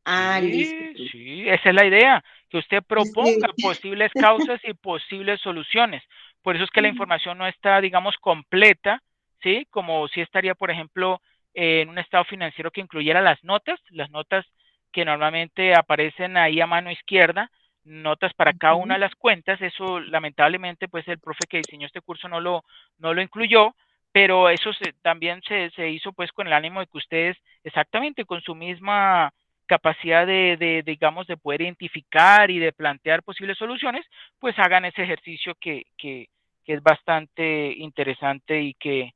Ah, listo, Sí, profe. sí, esa es la idea, que usted Es que, proponga posibles causas y posibles soluciones. Por eso es que la información no está, digamos, completa, ¿sí? Como si estaría, por ejemplo, en un estado financiero que incluyera las notas que normalmente aparecen ahí a mano izquierda, notas para cada una ujú, de las cuentas. Eso, lamentablemente, pues el profe que diseñó este curso no lo incluyó, pero eso también se hizo pues con el ánimo de que ustedes, exactamente, con su misma capacidad digamos, de poder identificar y de plantear posibles soluciones, pues hagan ese ejercicio que es bastante interesante que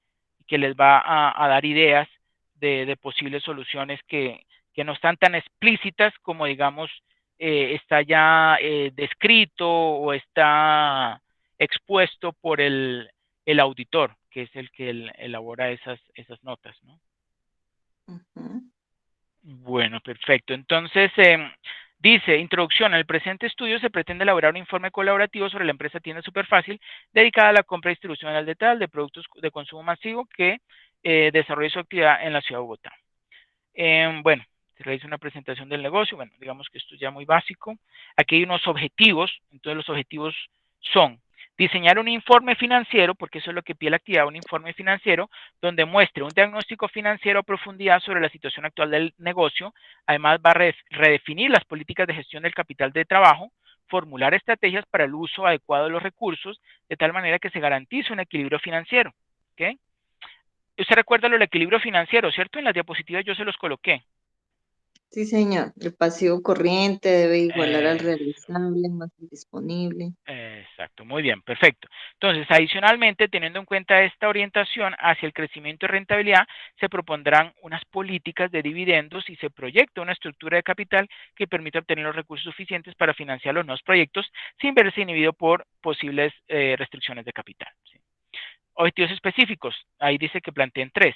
les va a dar ideas de posibles soluciones que no están tan explícitas como, digamos, está ya descrito o está expuesto por el auditor, que es el que elabora esas notas, ¿no? ujú, Bueno, perfecto. Entonces, dice, introducción. En el presente estudio se pretende elaborar un informe colaborativo sobre la empresa Tienda Superfácil dedicada a la compra y distribución al detalle de productos de consumo masivo que desarrolla su actividad en la ciudad de Bogotá. Bueno, se realiza una presentación del negocio. Bueno, digamos que esto es ya muy básico. Aquí hay unos objetivos. Entonces, los objetivos son diseñar un informe financiero, porque eso es lo que pide la actividad, un informe financiero, donde muestre un diagnóstico financiero a profundidad sobre la situación actual del negocio. Además, va a redefinir las políticas de gestión del capital de trabajo, formular estrategias para el uso adecuado de los recursos, de tal manera que se garantice un equilibrio financiero. ¿Ok? Usted recuerda lo del equilibrio financiero, ¿cierto? En las diapositivas yo se los coloqué. sí, señor. El pasivo corriente debe igualar al Eh, realizable más el disponible. Exacto, muy bien, perfecto. Entonces, adicionalmente, teniendo en cuenta esta orientación hacia el crecimiento y rentabilidad, se propondrán unas políticas de dividendos y se proyecta una estructura de capital que permita obtener los recursos suficientes para financiar los nuevos proyectos sin verse inhibido por posibles restricciones de capital. ¿Sí? Objetivos específicos, ahí dice que planteen tres.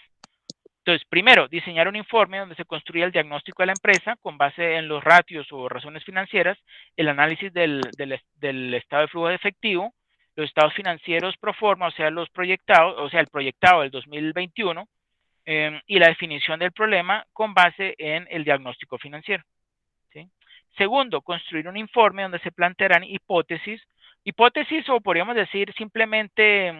Entonces, primero, diseñar un informe donde se construya el diagnóstico de la empresa con base en los ratios o razones financieras, el análisis del estado de flujo de efectivo, los estados financieros pro forma, o sea, los proyectados, o sea, el proyectado del 2021, y la definición del problema con base en el diagnóstico financiero. ¿Sí? Segundo, construir un informe donde se plantearán hipótesis o podríamos decir simplemente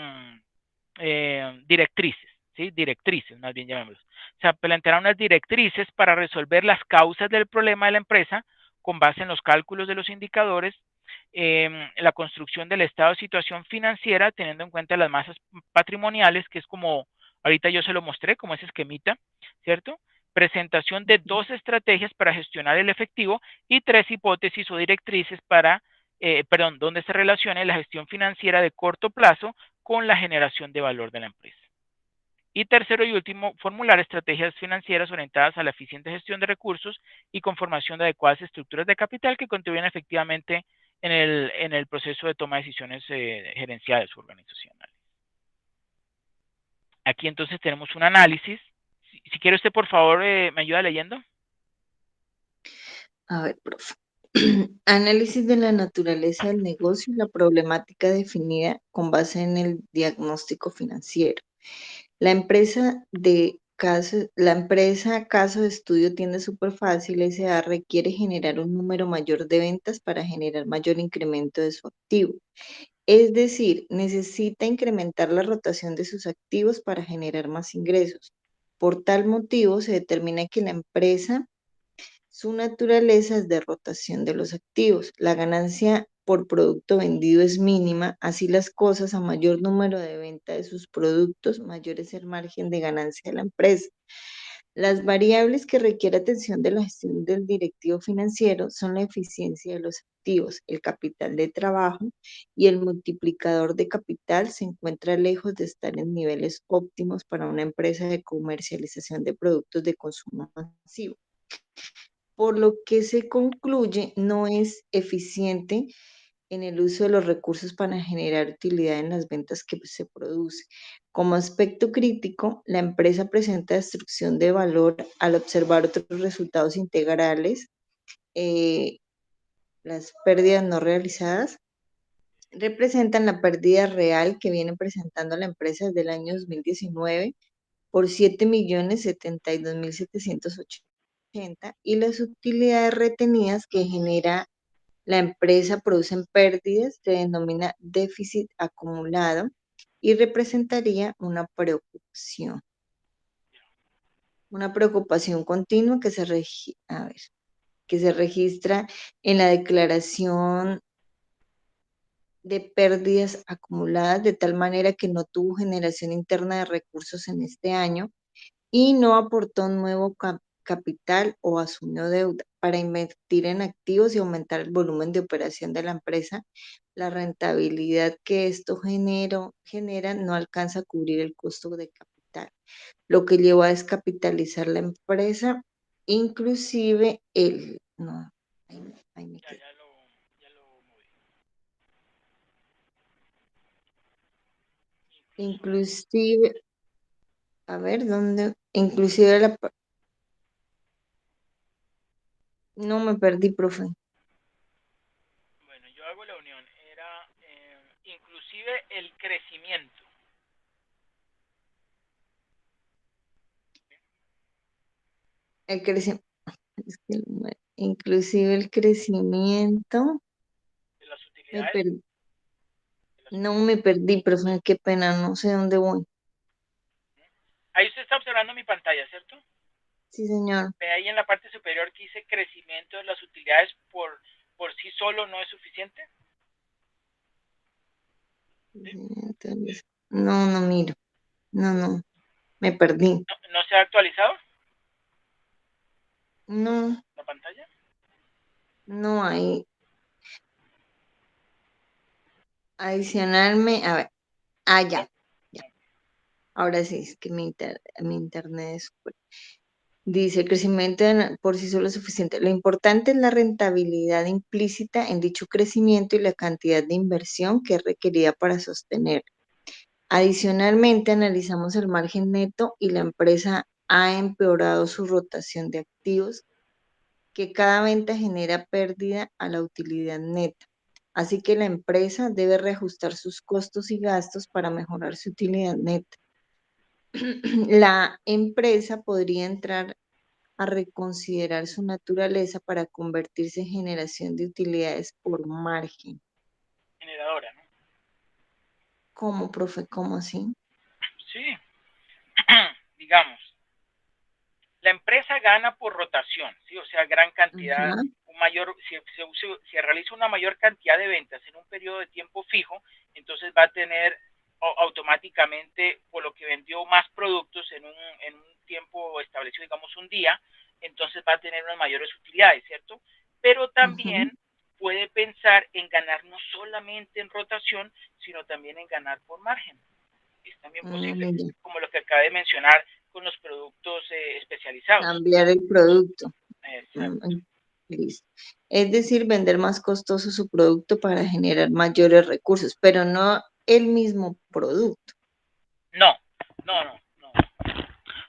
directrices, ¿sí? Directrices, más bien llamémoslo. O sea, plantearán unas directrices para resolver las causas del problema de la empresa con base en los cálculos de los indicadores, la construcción del estado de situación financiera, teniendo en cuenta las masas patrimoniales, que es como, ahorita yo se lo mostré, como ese esquemita, ¿cierto? Presentación de dos estrategias para gestionar el efectivo y tres hipótesis o directrices donde se relacione la gestión financiera de corto plazo con la generación de valor de la empresa. Y tercero y último, formular estrategias financieras orientadas a la eficiente gestión de recursos y conformación de adecuadas estructuras de capital que contribuyan efectivamente en el proceso de toma de decisiones gerenciales o organizacionales. Aquí entonces tenemos un análisis. Si quiere usted, por favor, me ayuda leyendo. A ver, profe. Análisis de la naturaleza del negocio y la problemática definida con base en el diagnóstico financiero. La empresa caso de estudio tiende súper fácil, S.A. requiere generar un número mayor de ventas para generar mayor incremento de su activo. Es decir, necesita incrementar la rotación de sus activos para generar más ingresos. Por tal motivo, se determina que la empresa, su naturaleza es de rotación de los activos. La ganancia por producto vendido es mínima, así las cosas, a mayor número de venta de sus productos, mayor es el margen de ganancia de la empresa. Las variables que requiere atención de la gestión del directivo financiero son la eficiencia de los activos, el capital de trabajo y el multiplicador de capital se encuentra lejos de estar en niveles óptimos para una empresa de comercialización de productos de consumo masivo. Por lo que se concluye, no es eficiente en el uso de los recursos para generar utilidad en las ventas que se produce. Como aspecto crítico, la empresa presenta destrucción de valor al observar otros resultados integrales. Las pérdidas no realizadas representan la pérdida real que viene presentando la empresa desde el año 2019 por 7.072.780 y las utilidades retenidas que genera la empresa producen pérdidas, se denomina déficit acumulado y representaría una preocupación continua que se registra en la declaración de pérdidas acumuladas, de tal manera que no tuvo generación interna de recursos en este año y no aportó nuevo capital o asumió deuda para invertir en activos y aumentar el volumen de operación de la empresa. La rentabilidad que esto genera no alcanza a cubrir el costo de capital, lo que llevó a descapitalizar la empresa, inclusive no, ahí me quedé. Ya lo moví. Inclusive, a ver, ¿dónde? Inclusive no me perdí, profe. Bueno, yo hago la unión. Era inclusive el crecimiento. El crecimiento. Es que inclusive el crecimiento, De las me utilidades. perdí, De las no me utilidades. perdí, profe, qué pena, no sé dónde voy. Ahí usted está observando mi pantalla, ¿cierto? Sí, señor. Ve ahí en la parte superior que dice crecimiento de las utilidades por sí solo no es suficiente. ¿Sí? No, no miro, no, me perdí. ¿No se ha actualizado No, la pantalla? no hay. Adicionalme, a ver, ¿No? ya. Ahora sí, es que mi internet es súper. Dice, el crecimiento por sí solo es suficiente. Lo importante es la rentabilidad implícita en dicho crecimiento y la cantidad de inversión que es requerida para sostener. Adicionalmente, analizamos el margen neto y la empresa ha empeorado su rotación de activos, que cada venta genera pérdida a la utilidad neta. Así que la empresa debe reajustar sus costos y gastos para mejorar su utilidad neta. La empresa podría entrar a reconsiderar su naturaleza para convertirse en generación de utilidades por margen. Generadora, ¿no? ¿Cómo, profe? ¿Cómo así? Sí. Digamos, la empresa gana por rotación, ¿sí? O sea, gran cantidad, Ajá, si realiza una mayor cantidad de ventas en un periodo de tiempo fijo, entonces va a tener automáticamente, por lo que vendió más productos en un tiempo establecido, digamos un día, entonces va a tener unas mayores utilidades, ¿cierto? Pero ajá. también puede pensar en ganar no solamente en rotación, sino también en ganar por margen. Es también posible, Ya. como lo que acabé de mencionar con los productos especializados. Cambiar el producto. Exacto. Listo. Es decir, vender más costoso su producto para generar mayores recursos, pero no el mismo producto. No, no, no, no.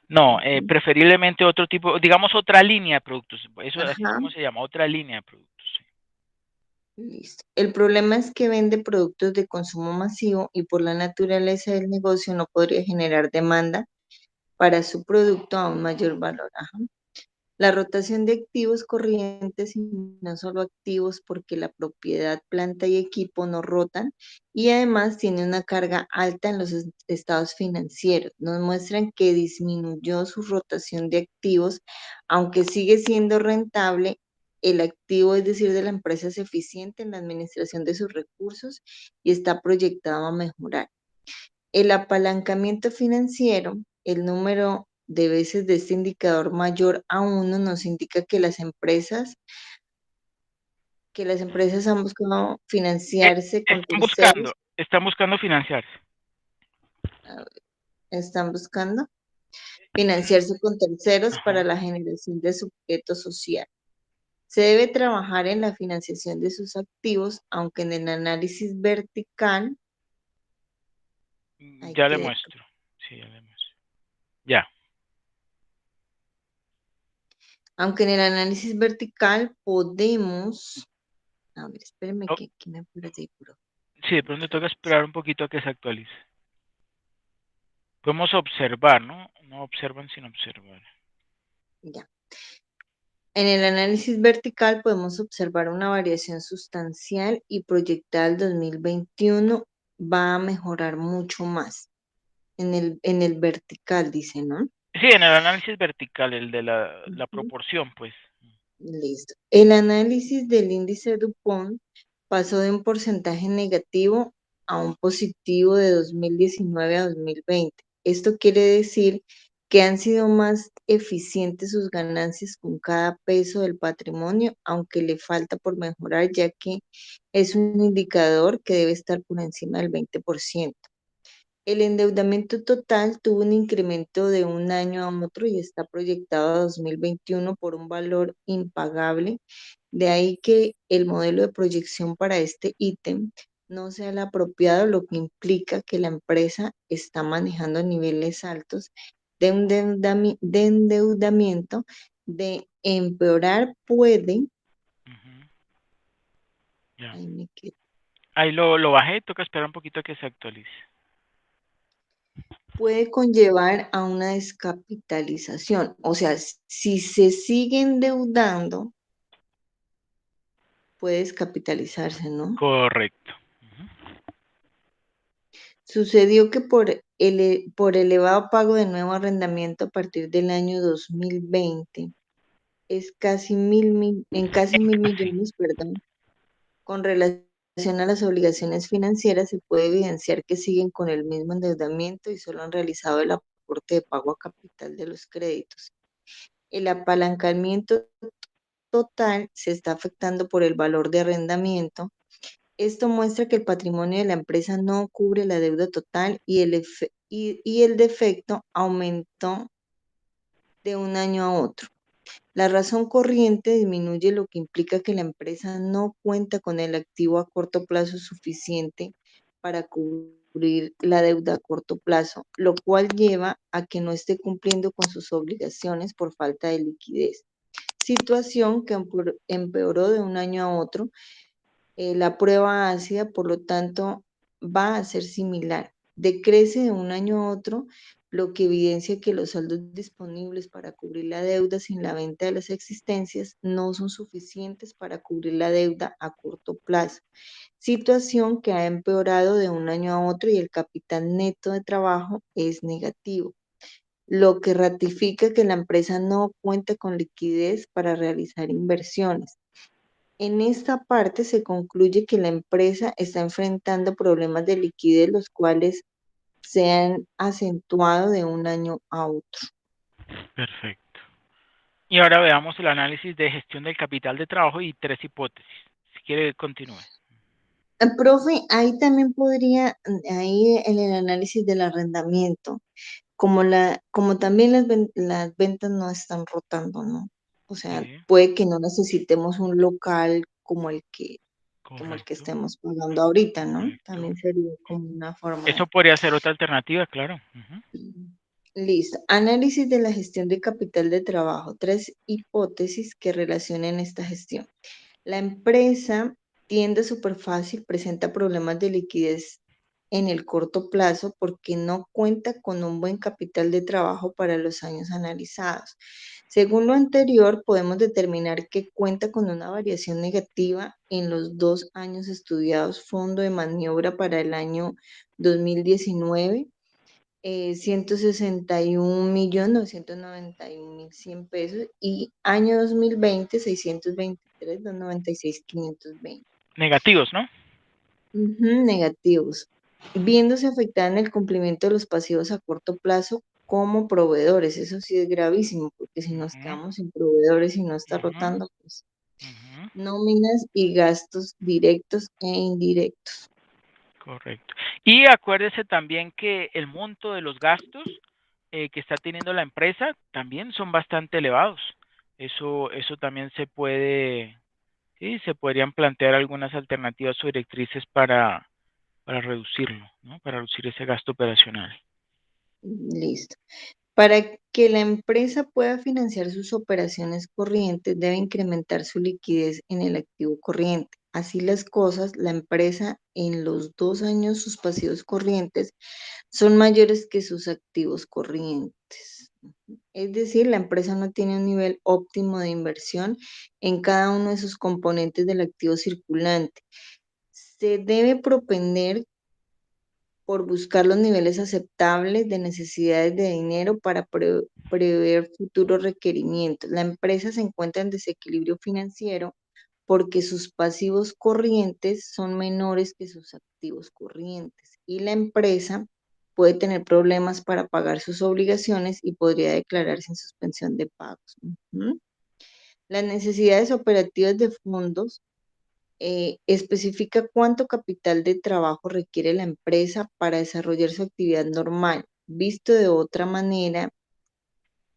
No, Ujú. preferiblemente otro tipo, digamos otra línea de productos. Eso así es Ajá. como se llama, otra línea de productos. Sí. Listo. El problema es que vende productos de consumo masivo y por la naturaleza del negocio no podría generar demanda para su producto a un mayor valor. Ajá. La rotación de activos corrientes y no solo activos porque la propiedad, planta y equipo no rotan y además tiene una carga alta en los estados financieros. Nos muestran que disminuyó su rotación de activos, aunque sigue siendo rentable. El activo, es decir, de la empresa es eficiente en la administración de sus recursos y está proyectado a mejorar. El apalancamiento financiero, el número de veces de este indicador mayor a uno, nos indica que las empresas han buscado financiarse con terceros, Están buscando financiarse. ah, están buscando financiarse con Mm, terceros para ajá. la generación de su objeto social. Se debe trabajar en la financiación de sus activos, aunque en el análisis vertical hay Ya le que muestro. Sí, ya le muestro. Ya. Aunque en el análisis vertical podemos, a ver, espérenme Oh, que aquí me perdí, pero sí, de pronto toca esperar un poquito a que se actualice. Podemos observar, ¿no? No observan sin observar. ya. En el análisis vertical podemos observar una variación sustancial y proyectada al 2021 va a mejorar mucho más. En el vertical, dice, ¿no? Sí, en el análisis vertical, el de la Ujú. proporción, pues. Listo. El análisis del índice DuPont pasó de un porcentaje negativo a un positivo de 2019 a 2020. Esto quiere decir que han sido más eficientes sus ganancias con cada peso del patrimonio, aunque le falta por mejorar, ya que es un indicador que debe estar por encima del 20%. El endeudamiento total tuvo un incremento de un año a otro y está proyectado a 2021 por un valor impagable. De ahí que el modelo de proyección para este ítem no sea el apropiado, lo que implica que la empresa está manejando niveles altos de endeudamiento. De empeorar puede, Ujú. Ya. ahí me quedo, Ahí lo bajé, toca esperar un poquito a que se actualice. puede conllevar a una descapitalización. O sea, si se sigue endeudando, puede descapitalizarse, ¿no? Correcto. Ujú. Sucedió que por elevado pago de nuevo arrendamiento a partir del año 2020, es en casi mil Sí. millones, perdón, con relación a las obligaciones financieras, se puede evidenciar que siguen con el mismo endeudamiento y solo han realizado el aporte de pago a capital de los créditos. El apalancamiento total se está afectando por el valor de arrendamiento. Esto muestra que el patrimonio de la empresa no cubre la deuda total y el defecto aumentó de un año a otro. La razón corriente disminuye, lo que implica que la empresa no cuenta con el activo a corto plazo suficiente para cubrir la deuda a corto plazo, lo cual lleva a que no esté cumpliendo con sus obligaciones por falta de liquidez. Situación que empeoró de un año a otro. La prueba ácida, por lo tanto, va a ser similar. Decrece de un año a otro, lo que evidencia que los saldos disponibles para cubrir la deuda sin la venta de las existencias no son suficientes para cubrir la deuda a corto plazo. Situación que ha empeorado de un año a otro y el capital neto de trabajo es negativo, lo que ratifica que la empresa no cuenta con liquidez para realizar inversiones. En esta parte se concluye que la empresa está enfrentando problemas de liquidez, los cuales se han acentuado de un año a otro. Perfecto. Y ahora veamos el análisis de gestión del capital de trabajo y tres hipótesis. Si quiere, continúe. Profe, ahí también podría, ahí en el análisis del arrendamiento, como también las ventas no están rotando, ¿no? O sea, Sí, puede que no necesitemos un local como el que correcto, estemos pagando ahorita, ¿no? correcto. También sería como una forma Eso de. podría ser otra alternativa, claro. Ujú. Listo. Análisis de la gestión de capital de trabajo. Tres hipótesis que relacionen esta gestión. La empresa tienda súper fácil, presenta problemas de liquidez en el corto plazo porque no cuenta con un buen capital de trabajo para los años analizados. Según lo anterior, podemos determinar que cuenta con una variación negativa en los 2 años estudiados, fondo de maniobra para el año 2019, 161.991.100 pesos, y año 2020, 623.296.520. Negativos, ¿no? Ujú, negativos, viéndose afectada en el cumplimiento de los pasivos a corto plazo como proveedores. Eso sí es gravísimo, porque si nos Ujú, quedamos sin proveedores y no está ujú, rotando, pues ujú. nóminas y gastos directos e indirectos. Correcto. Y acuérdese también que el monto de los gastos que está teniendo la empresa también son bastante elevados. Eso también se puede, sí, se podrían plantear algunas alternativas o directrices para reducirlo, ¿no? Para reducir ese gasto operacional. Listo. Para que la empresa pueda financiar sus operaciones corrientes, debe incrementar su liquidez en el activo corriente. Así las cosas, la empresa en los 2 años sus pasivos corrientes son mayores que sus activos corrientes. Es decir, la empresa no tiene un nivel óptimo de inversión en cada uno de sus componentes del activo circulante. Se debe propender por buscar los niveles aceptables de necesidades de dinero para prever futuros requerimientos. La empresa se encuentra en desequilibrio financiero porque sus pasivos corrientes son menores que sus activos corrientes, y la empresa puede tener problemas para pagar sus obligaciones y podría declararse en suspensión de pagos. Ujú. Las necesidades operativas de fondos especifica cuánto capital de trabajo requiere la empresa para desarrollar su actividad normal. Visto de otra manera,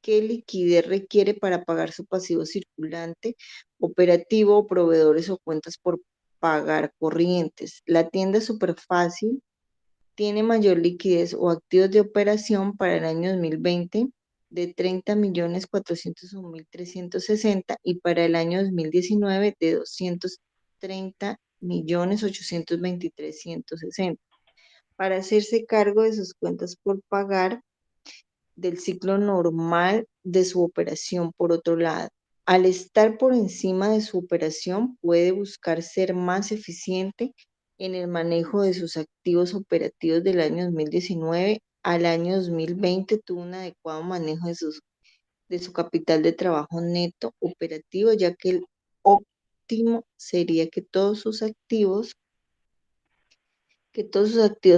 qué liquidez requiere para pagar su pasivo circulante, operativo, proveedores o cuentas por pagar corrientes. La tienda Super Fácil tiene mayor liquidez o activos de operación para el año 2020 de 30.401.360, y para el año 2019 de 230.823.160, para hacerse cargo de sus cuentas por pagar del ciclo normal de su operación. Por otro lado, al estar por encima de su operación, puede buscar ser más eficiente en el manejo de sus activos operativos del año 2019 al año 2020. Tuvo un adecuado manejo de su capital de trabajo neto operativo, ya que el óptimo sería que todos sus activos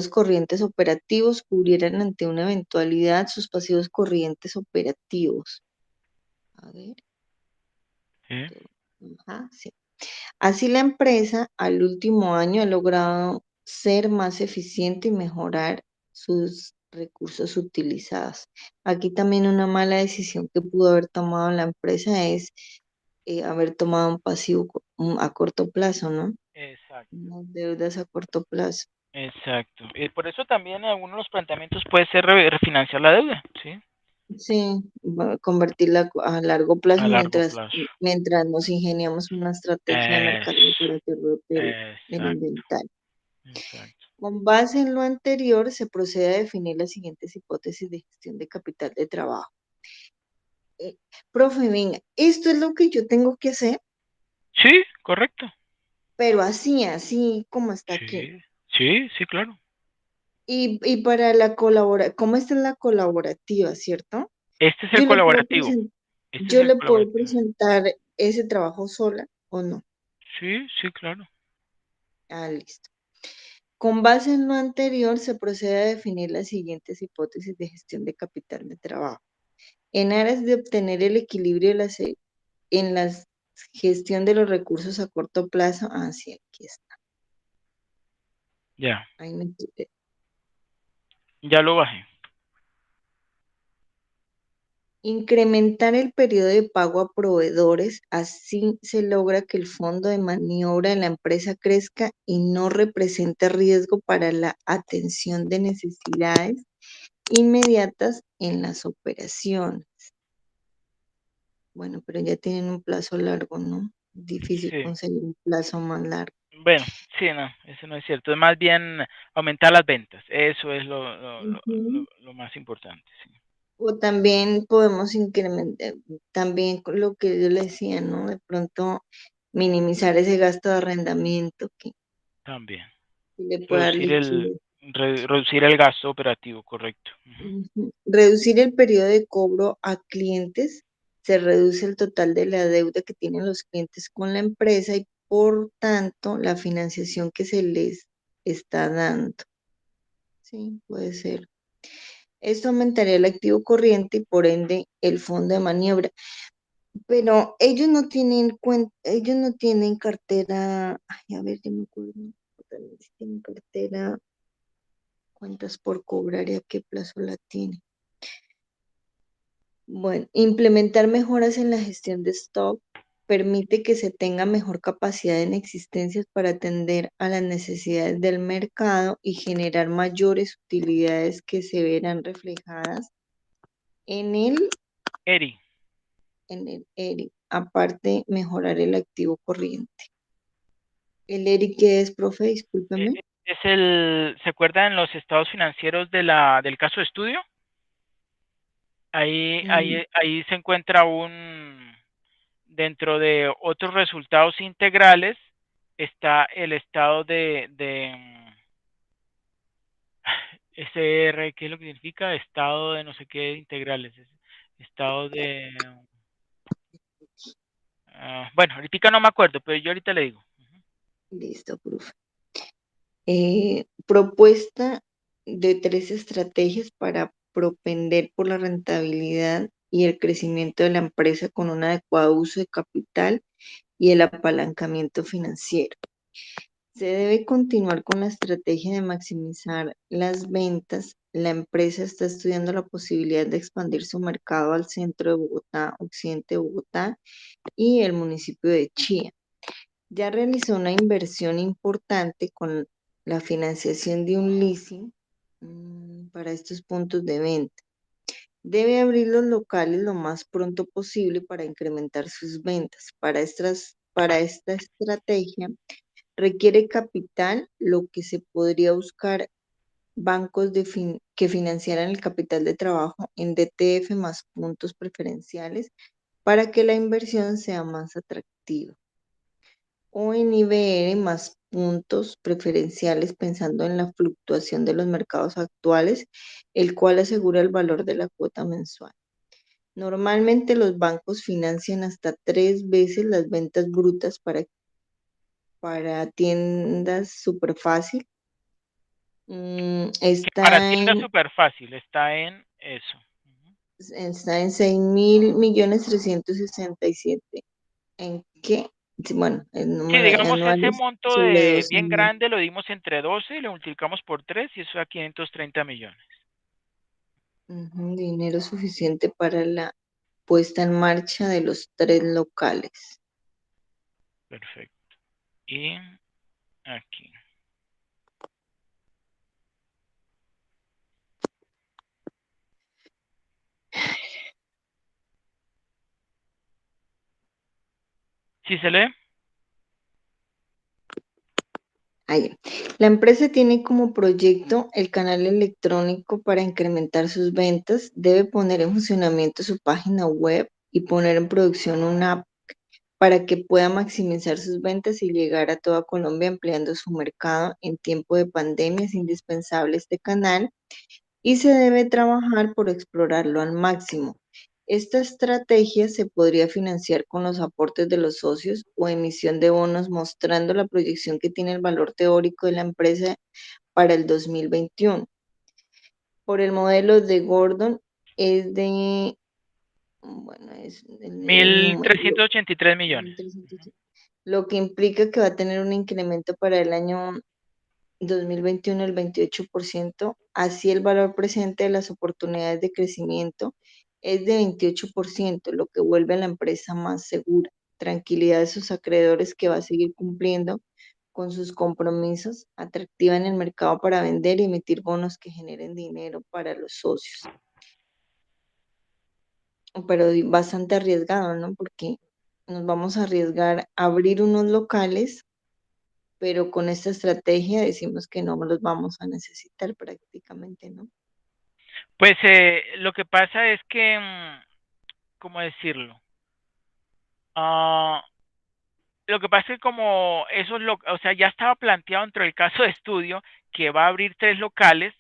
corrientes operativos cubrieran ante una eventualidad sus pasivos corrientes operativos. A ver, ¿Sí? todo. Ajá, sí. Así la empresa al último año ha logrado ser más eficiente y mejorar sus recursos utilizados. Aquí también una mala decisión que pudo haber tomado la empresa es haber tomado un pasivo a corto plazo, ¿no? Exacto. Unas deudas a corto plazo. Exacto. Por eso también algunos de los planteamientos puede ser refinanciar la deuda, ¿sí? Sí, convertirla a largo plazo A largo mientras, plazo. mientras nos ingeniamos una estrategia de Es, mercado para que rote el exacto, inventario. exacto. Con base en lo anterior, se procede a definir las siguientes hipótesis de gestión de capital de trabajo. Eh, Profe, venga, esto es lo que yo tengo que hacer, Sí, correcto. pero así como está aquí. Sí, sí, sí, claro. Y para la ¿cómo está la colaborativa, cierto? Este es el Yo le puedo colaborativo. presen- Este es yo el le puedo colaborativo. presentar ese trabajo sola o no. Sí, sí, claro. Ah, listo. Con base en lo anterior, se procede a definir las siguientes hipótesis de gestión de capital de trabajo. En aras de obtener el equilibrio en la gestión de los recursos a corto plazo, sí, aquí está. Ya, Ahí me equivoqué. ya lo bajé. Incrementar el periodo de pago a proveedores, así se logra que el fondo de maniobra de la empresa crezca y no represente riesgo para la atención de necesidades inmediatas en las operaciones. Bueno, pero ya tienen un plazo largo, ¿no? Difícil Sí. conseguir un plazo más largo. Bueno, sí, no, eso no es cierto. Es más bien aumentar las ventas. Eso es Ujú. lo más importante, sí. O también podemos incrementar, también con lo que yo le decía, ¿no? De pronto minimizar ese gasto de arrendamiento También. que le puede dar Reducir el, liquidez. reducir el gasto operativo, correcto. Ujú. Ujú. Reducir el periodo de cobro a clientes, se reduce el total de la deuda que tienen los clientes con la empresa y por tanto la financiación que se les está dando. Sí, puede ser. Esto aumentaría el activo corriente y por ende el fondo de maniobra. Pero ellos no tienen cuenta, ellos no tienen cartera, ay, a ver, yo me acuerdo, tal vez tienen cartera, cuentas por cobrar y a qué plazo la tienen. Bueno, implementar mejoras en la gestión de stock permite que se tenga mejor capacidad en existencias para atender a las necesidades del mercado y generar mayores utilidades que se verán reflejadas en Eri, el ERI. Aparte, mejorar el activo corriente. ¿El ERI qué es, profe? Discúlpeme. ¿se acuerdan los estados financieros del caso de estudio? Mm, Ahí se encuentra dentro de otros resultados integrales, está el estado de SR, ¿qué es lo que significa? Estado de no sé qué integrales. Estado de... bueno, ahorita no me acuerdo, pero yo ahorita le digo. listo, profe. Propuesta de 3 estrategias para propender por la rentabilidad y el crecimiento de la empresa con un adecuado uso de capital y el apalancamiento financiero. Se debe continuar con la estrategia de maximizar las ventas. La empresa está estudiando la posibilidad de expandir su mercado al centro de Bogotá, occidente de Bogotá y el municipio de Chía. Ya realizó una inversión importante con la financiación de un leasing para estos puntos de venta. Debe abrir los locales lo más pronto posible para incrementar sus ventas. Para esta estrategia requiere capital, lo que se podría buscar bancos que financiaran el capital de trabajo en DTF más puntos preferenciales para que la inversión sea más atractiva o en IBR más puntos preferenciales pensando en la fluctuación de los mercados actuales, el cual asegura el valor de la cuota mensual. Normalmente los bancos financian hasta 3 veces las ventas brutas para tiendas súper fácil. Que para Está tienda es en, súper fácil, está en eso. está en 6.000.367. ¿En qué? Sí, bueno, el Sí, número digamos, anual ese es monto sobre de 12 bien mil. grande lo dimos entre 12 y lo multiplicamos por 3 y eso da 530 millones. Ujú, dinero suficiente para la puesta en marcha de los 3 locales. Perfecto. Y aquí. ¿Sí se lee? Ahí. La empresa tiene como proyecto el canal electrónico para incrementar sus ventas. Debe poner en funcionamiento su página web y poner en producción una app para que pueda maximizar sus ventas y llegar a toda Colombia ampliando su mercado. En tiempo de pandemia es indispensable este canal y se debe trabajar por explorarlo al máximo. Esta estrategia se podría financiar con los aportes de los socios o emisión de bonos mostrando la proyección que tiene el valor teórico de la empresa para el 2021. Por el modelo de Gordon es de, bueno, es el Mil número, trescientos ochenta y tres millones. 1300, lo que implica que va a tener un incremento para el año 2021 el 28%, así el valor presente de las oportunidades de crecimiento es de 28%, lo que vuelve a la empresa más segura. Tranquilidad de sus acreedores que va a seguir cumpliendo con sus compromisos, atractiva en el mercado para vender y emitir bonos que generen dinero para los socios. Pero bastante arriesgado, ¿no? Porque nos vamos a arriesgar a abrir unos locales pero con esta estrategia decimos que no los vamos a necesitar prácticamente, ¿no? Pues lo que pasa es que, ¿cómo decirlo? Ah, lo que pasa es que como eso es o sea, ya estaba planteado dentro del caso de estudio que va a abrir 3 locales,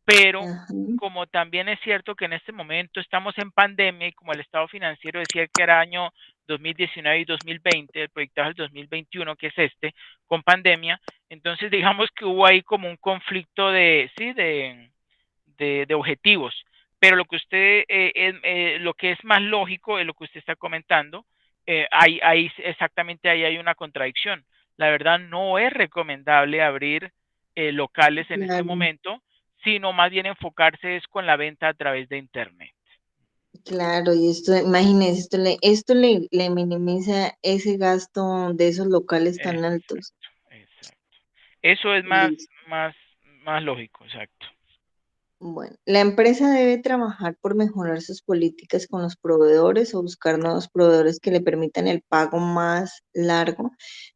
pero Ajá, como también es cierto que en este momento estamos en pandemia y como el estado financiero decía que era año 2019 y 2020, el proyectado es el 2021, que es este, con pandemia, entonces digamos que hubo ahí como un conflicto de, sí, de objetivos. Pero lo que lo que es más lógico es lo que usted está comentando. Exactamente ahí hay una contradicción. La verdad no es recomendable abrir locales en este claro, momento, sino más bien enfocarse es con la venta a través de internet. claro, y esto, imagínense, le minimiza ese gasto de esos locales tan Exacto, altos. exacto. Eso es Listo. más, más lógico, exacto. Bueno, la empresa debe trabajar por mejorar sus políticas con los proveedores o buscar nuevos proveedores que le permitan el pago más largo,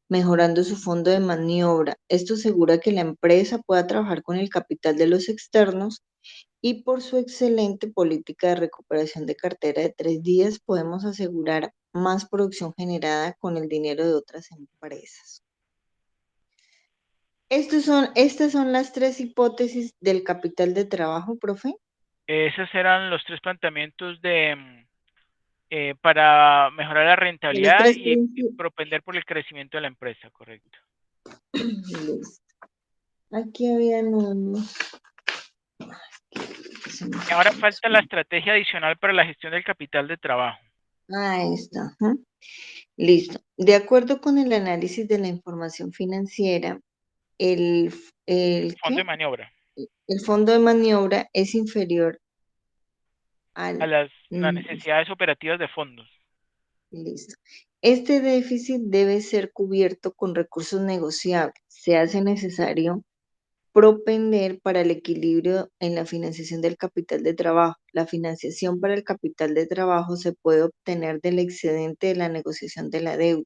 mejorando su fondo de maniobra. Esto asegura que la empresa pueda trabajar con el capital de los externos y por su excelente política de recuperación de cartera de 3 días podemos asegurar más producción generada con el dinero de otras empresas. Estas son las tres hipótesis del capital de trabajo, profe. Esos eran los 3 planteamientos para mejorar la De los rentabilidad tres y principios. propender por el crecimiento de la empresa, correcto. Listo. Aquí habían unos que se me Y ahora fueron falta la estrategia adicional para la gestión del capital de trabajo. ahí está. Ajá. Listo. De acuerdo con el análisis de la información financiera, Fondo ¿qué? de maniobra, El fondo de maniobra es inferior a al... las mm, necesidades operativas de fondos. Listo. Este déficit debe ser cubierto con recursos negociables. Se hace necesario propender para el equilibrio en la financiación del capital de trabajo. La financiación para el capital de trabajo se puede obtener del excedente de la negociación de la deuda.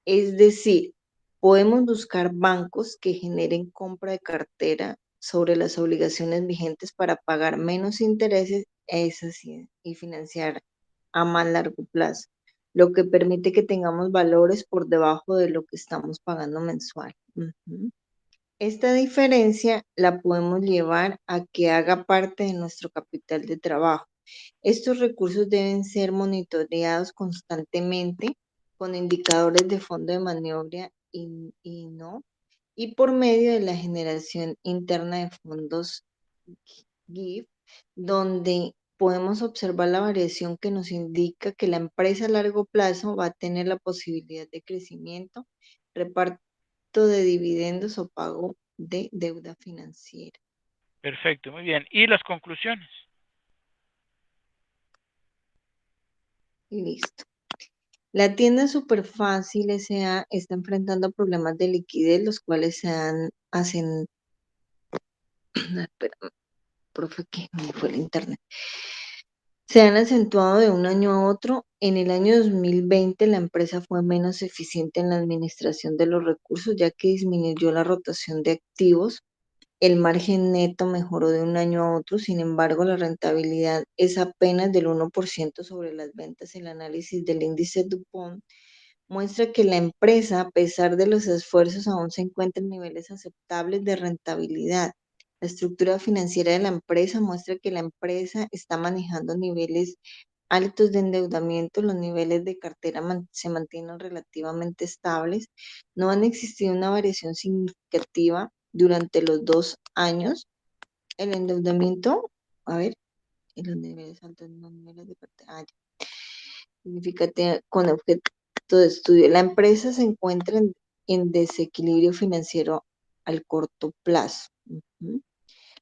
Es decir, podemos buscar bancos que generen compra de cartera sobre las obligaciones vigentes para pagar menos intereses y financiar a más largo plazo, lo que permite que tengamos valores por debajo de lo que estamos pagando mensual. Ujú. Esta diferencia la podemos llevar a que haga parte de nuestro capital de trabajo. Estos recursos deben ser monitoreados constantemente con indicadores de fondo de maniobra y no, y por medio de la generación interna de fondos GIF, donde podemos observar la variación que nos indica que la empresa a largo plazo va a tener la posibilidad de crecimiento, reparto de dividendos o pago de deuda financiera. Perfecto, muy bien. ¿Y las conclusiones? Listo. La tienda Superfácil S.A. está enfrentando problemas de liquidez, los cuales espera, profe, que me fue el internet. Se han acentuado de un año a otro. En el año 2020, la empresa fue menos eficiente en la administración de los recursos, ya que disminuyó la rotación de activos. El margen neto mejoró de un año a otro, sin embargo, la rentabilidad es apenas del 1% sobre las ventas. El análisis del índice DuPont muestra que la empresa, a pesar de los esfuerzos, aún se encuentra en niveles aceptables de rentabilidad. La estructura financiera de la empresa muestra que la empresa está manejando niveles altos de endeudamiento, los niveles de cartera se mantienen relativamente estables, no han existido una variación significativa durante los 2 años. El endeudamiento, a ver, en los niveles altos, los niveles de cartera, significativa con objeto de estudio. La empresa se encuentra en desequilibrio financiero al corto plazo. Ujú.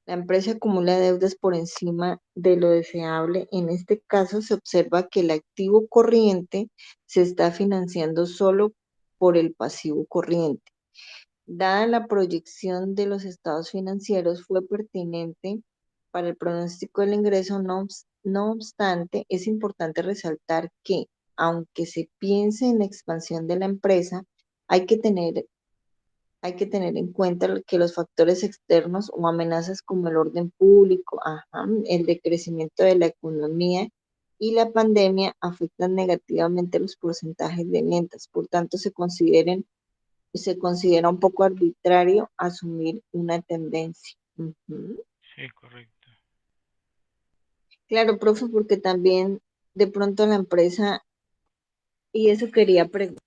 La empresa acumula deudas por encima de lo deseable. En este caso, se observa que el activo corriente se está financiando solo por el pasivo corriente. Dada la proyección de los estados financieros, fue pertinente para el pronóstico del ingreso. No obstante, es importante resaltar que, aunque se piense en la expansión de la empresa, hay que tener Hay que tener en cuenta que los factores externos o amenazas como el orden público, ajá, el decrecimiento de la economía y la pandemia afectan negativamente los porcentajes de ventas. Por tanto, se considera un poco arbitrario asumir una tendencia. Ujú. Sí, correcto. Claro, profe, porque también de pronto la empresa, y eso quería preguntar,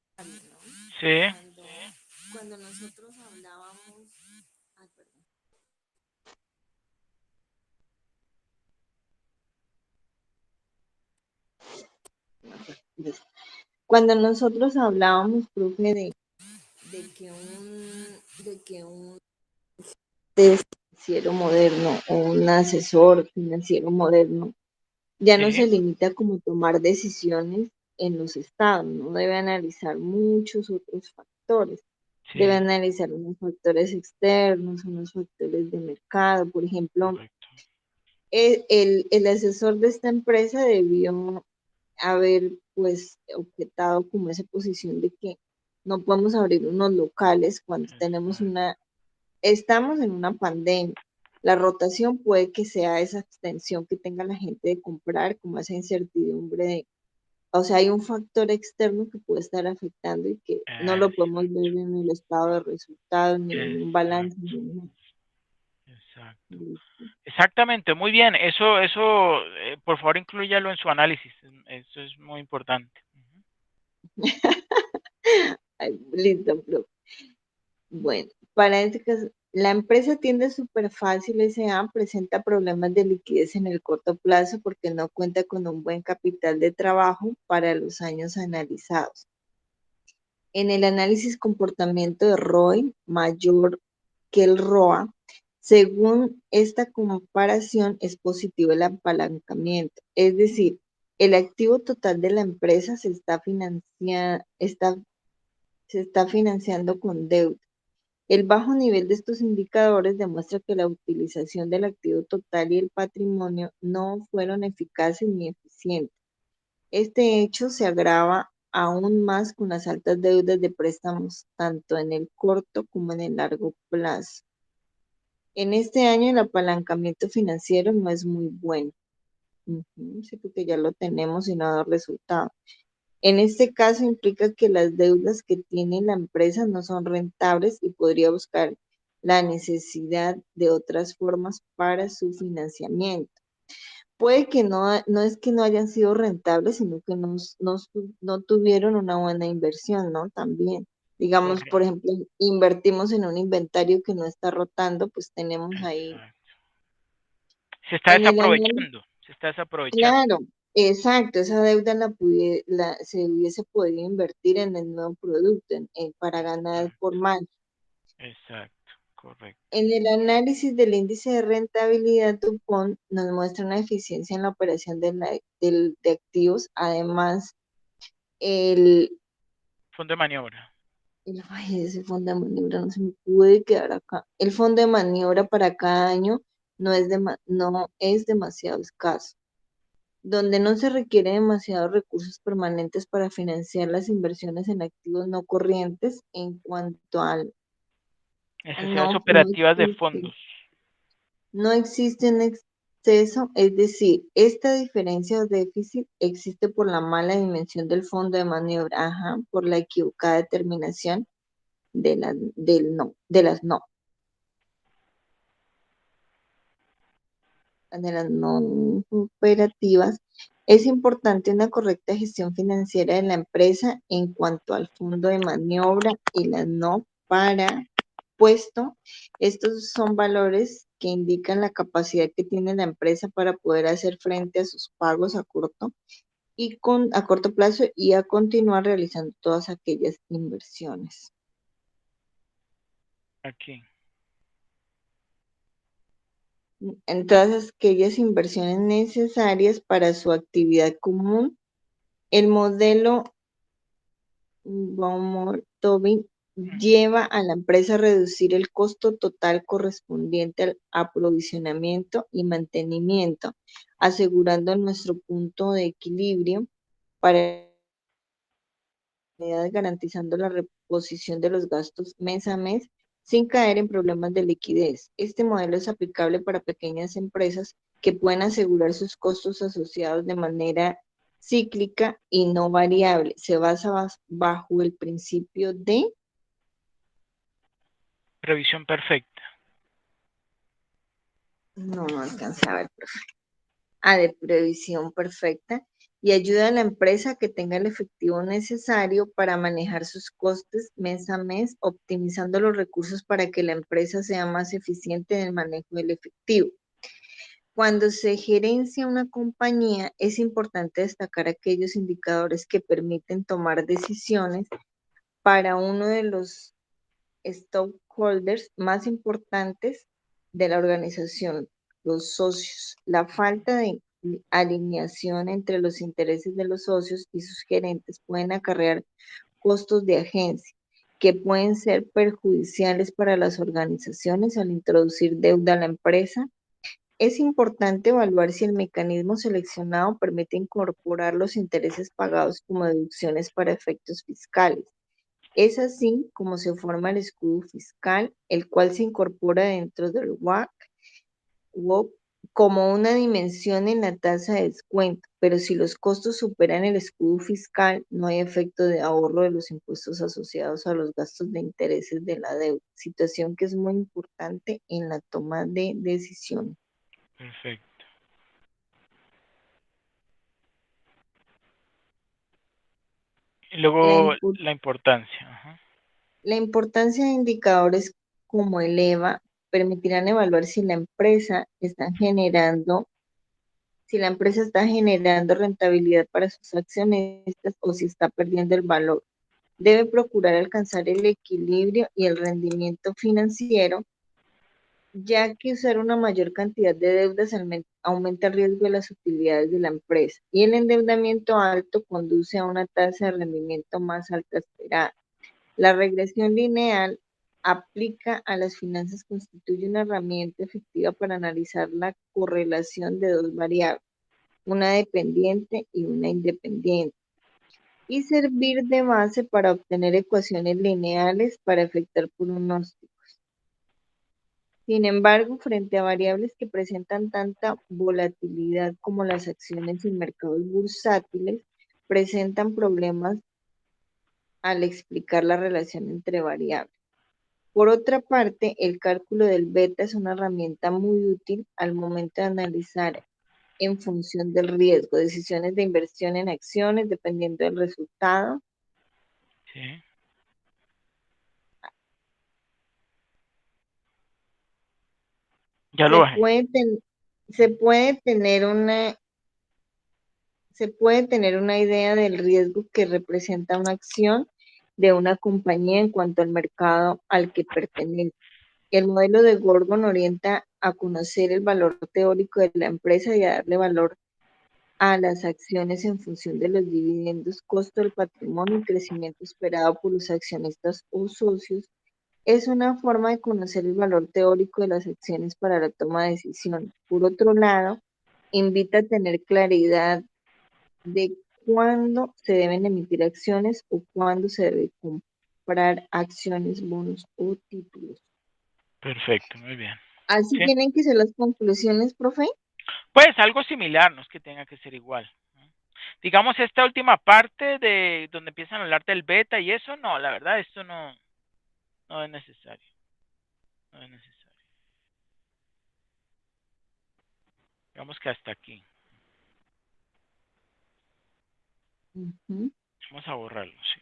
Sí, cuando, cuando nosotros hablábamos, ay, perdón, cuando nosotros hablábamos, profe, de que un financiero moderno o un asesor financiero moderno ya no sí, se limita como tomar decisiones en los estados, no debe analizar muchos otros factores. Debe sí, analizar unos factores externos, unos factores de mercado. Por ejemplo, correcto. el asesor de esta empresa debió haber pues objetado como esa posición de que no podemos abrir unos locales cuando Exacto, estamos en una pandemia. La rotación puede que sea esa extensión que tenga la gente de comprar, como esa incertidumbre de, o sea, hay un factor externo que puede estar afectando y que no lo podemos ver exacto, en el estado de resultados, ni en un balance, exacto, ni en exacto. nada. Exactamente, muy bien. Eso, por favor, inclúyalo en su análisis. Eso es muy importante. Ujú. Ay, listo, profe. Bueno, para este caso, la empresa tiende súper fácil S.A. presenta problemas de liquidez en el corto plazo porque no cuenta con un buen capital de trabajo para los años analizados. En el análisis comportamiento de ROI mayor que el ROA, según esta comparación es positivo el apalancamiento, es decir, el activo total de la empresa se está financiando con deuda. El bajo nivel de estos indicadores demuestra que la utilización del activo total y el patrimonio no fueron eficaces ni eficientes. Este hecho se agrava aún más con las altas deudas de préstamos, tanto en el corto como en el largo plazo. En este año el apalancamiento financiero no es muy bueno. Ujú, sí, porque ya lo tenemos y no ha dado resultado. En este caso implica que las deudas que tiene la empresa no son rentables y podría buscar la necesidad de otras formas para su financiamiento. Puede que no es que no hayan sido rentables, sino que no tuvieron una buena inversión, ¿no? También. Digamos, por Correcto, ejemplo, invertimos en un inventario que no está rotando, pues tenemos ahí exacto. Se está en el análisis. desaprovechando, se está desaprovechando. Claro, exacto, esa deuda se hubiese podido invertir en el nuevo producto, para ganar por Exacto, más. exacto, correcto. En el análisis del índice de rentabilidad, Dupont nos muestra una eficiencia en la operación de activos. Además, el, Fondo de maniobra. ay, ese fondo de maniobra no se me puede quedar acá. El fondo de maniobra para cada año no es demasiado escaso, donde no se requiere demasiados recursos permanentes para financiar las inversiones en activos no corrientes. En cuanto al Necesidades operativas de fondos. no existe un exceso, es decir, esta diferencia o déficit existe por la mala dimensión del fondo de maniobra, ajá, por la equivocada determinación de las no, de las no operativas. Es importante una correcta gestión financiera de la empresa en cuanto al fondo de maniobra y las no para puesto. Estos son valores que indican la capacidad que tiene la empresa para poder hacer frente a sus pagos a corto plazo y a continuar realizando todas aquellas inversiones. Aquí. En todas aquellas inversiones necesarias para su actividad común, el modelo Baumol-Tobin Ujú. lleva a la empresa a reducir el costo total correspondiente al aprovisionamiento y mantenimiento, asegurando nuestro punto de equilibrio para garantizando la reposición de los gastos mes a mes sin caer en problemas de liquidez. Este modelo es aplicable para pequeñas empresas que pueden asegurar sus costos asociados de manera cíclica y no variable. Se basa bajo el principio de, Previsión perfecta. no alcancé a ver, de previsión perfecta y ayuda a la empresa a que tenga el efectivo necesario para manejar sus costes mes a mes, optimizando los recursos para que la empresa sea más eficiente en el manejo del efectivo. Cuando se gerencia una compañía, es importante destacar aquellos indicadores que permiten tomar decisiones para uno de los stockholders más importantes de la organización, los socios. La falta de alineación entre los intereses de los socios y sus gerentes pueden acarrear costos de agencia que pueden ser perjudiciales para las organizaciones al introducir deuda a la empresa. Es importante evaluar si el mecanismo seleccionado permite incorporar los intereses pagados como deducciones para efectos fiscales. Es así como se forma el escudo fiscal, el cual se incorpora dentro del WOC como una dimensión en la tasa de descuento, pero si los costos superan el escudo fiscal, no hay efecto de ahorro de los impuestos asociados a los gastos de intereses de la deuda, situación que es muy importante en la toma de decisiones. Perfecto. Y La, luego impu- la importancia. Ajá. la importancia de indicadores como el EVA permitirán evaluar si la empresa está generando rentabilidad para sus accionistas o si está perdiendo el valor. Debe procurar alcanzar el equilibrio y el rendimiento financiero, ya que usar una mayor cantidad de deudas aumenta el riesgo de las utilidades de la empresa y el endeudamiento alto conduce a una tasa de rendimiento más alta esperada. La regresión lineal aplica a las finanzas constituye una herramienta efectiva para analizar la correlación de dos variables, una dependiente y una independiente, y servir de base para obtener ecuaciones lineales para efectuar pronósticos. Sin embargo, frente a variables que presentan tanta volatilidad como las acciones y mercados bursátiles, presentan problemas al explicar la relación entre variables. Por otra parte, el cálculo del beta es una herramienta muy útil al momento de analizar en función del riesgo, decisiones de inversión en acciones dependiendo del resultado. Sí. Ya lo Se bajé. puede, se puede tener se puede tener una idea del riesgo que representa una acción de una compañía en cuanto al mercado al que pertenece. El modelo de Gordon orienta a conocer el valor teórico de la empresa y a darle valor a las acciones en función de los dividendos, costo del patrimonio y crecimiento esperado por los accionistas o socios. Es una forma de conocer el valor teórico de las acciones para la toma de decisiones. Por otro lado, invita a tener claridad de cuándo se deben emitir acciones o cuándo se debe comprar acciones, bonos o títulos. Perfecto, muy bien. Así Sí. tienen que ser las conclusiones, profe. Pues algo similar, no es que tenga que ser igual. Digamos, esta última parte de donde empiezan a hablar del beta y eso, no, la verdad, esto no, no es necesario. No es necesario. Digamos que hasta aquí. Ujú. Vamos a borrarlo, sí.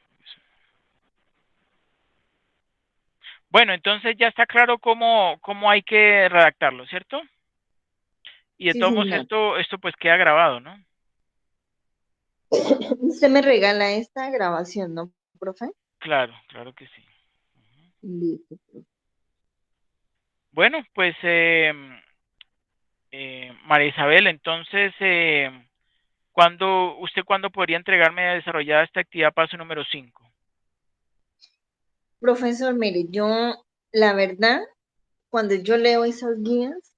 Bueno, entonces ya está claro cómo hay que redactarlo, ¿cierto? Y de Sí, todos modos señor. esto pues queda grabado, ¿no? Usted me regala esta grabación, ¿no, profe? Claro, claro que sí. Listo. Bueno, pues María Isabel, entonces, ¿cuándo podría entregarme a desarrollar esta actividad paso número 5? Profesor, mire, la verdad, cuando yo leo esas guías,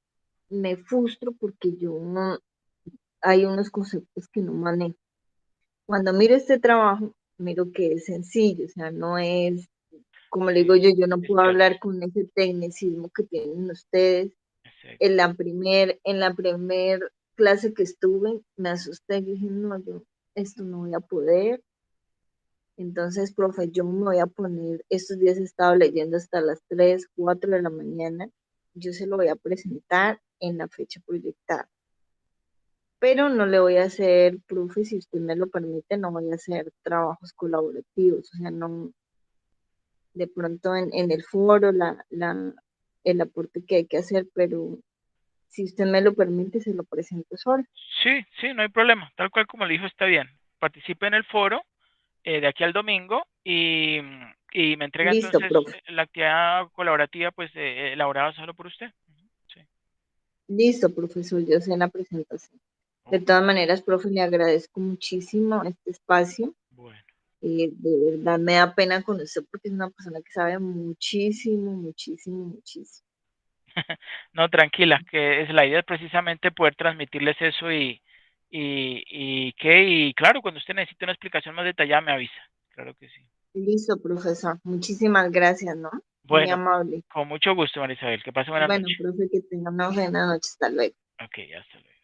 me frustro porque yo no, hay unos conceptos que no manejo. Cuando miro este trabajo, miro que es sencillo, o sea, no es. como le digo Sí, yo no es puedo cierto, hablar con ese tecnicismo que tienen ustedes. exacto. En la primer clase que estuve, me asusté y dije, no, yo esto no voy a poder. Entonces, profe, yo me voy a poner, estos días he estado leyendo hasta las 3 4 de la mañana, yo se lo voy a presentar en la fecha proyectada, pero no le voy a hacer, profe, si usted me lo permite, no voy a hacer trabajos colaborativos, o sea, no, de pronto en el foro, el aporte que hay que hacer, pero si usted me lo permite, se lo presento solo. Sí, sí, no hay problema. Tal cual como le dijo, está bien. Participe en el foro de aquí al domingo y me entrega Listo, entonces profe. la actividad colaborativa pues elaborada solo por usted. Ujú, sí. Listo, profesor, yo sé la presentación. De Ok, todas maneras, profe, le agradezco muchísimo este espacio. bueno. De verdad me da pena con usted porque es una persona que sabe muchísimo, muchísimo, muchísimo. No, tranquila, que es la idea es precisamente poder transmitirles eso y claro, cuando usted necesite una explicación más detallada me avisa. Claro que sí. Listo, profesor. Muchísimas gracias, ¿no? Muy Bueno, amable. con mucho gusto, Marisabel. Que pase buena Bueno, noche. profe, que tenga una buena noche. Hasta luego. Ok, hasta luego.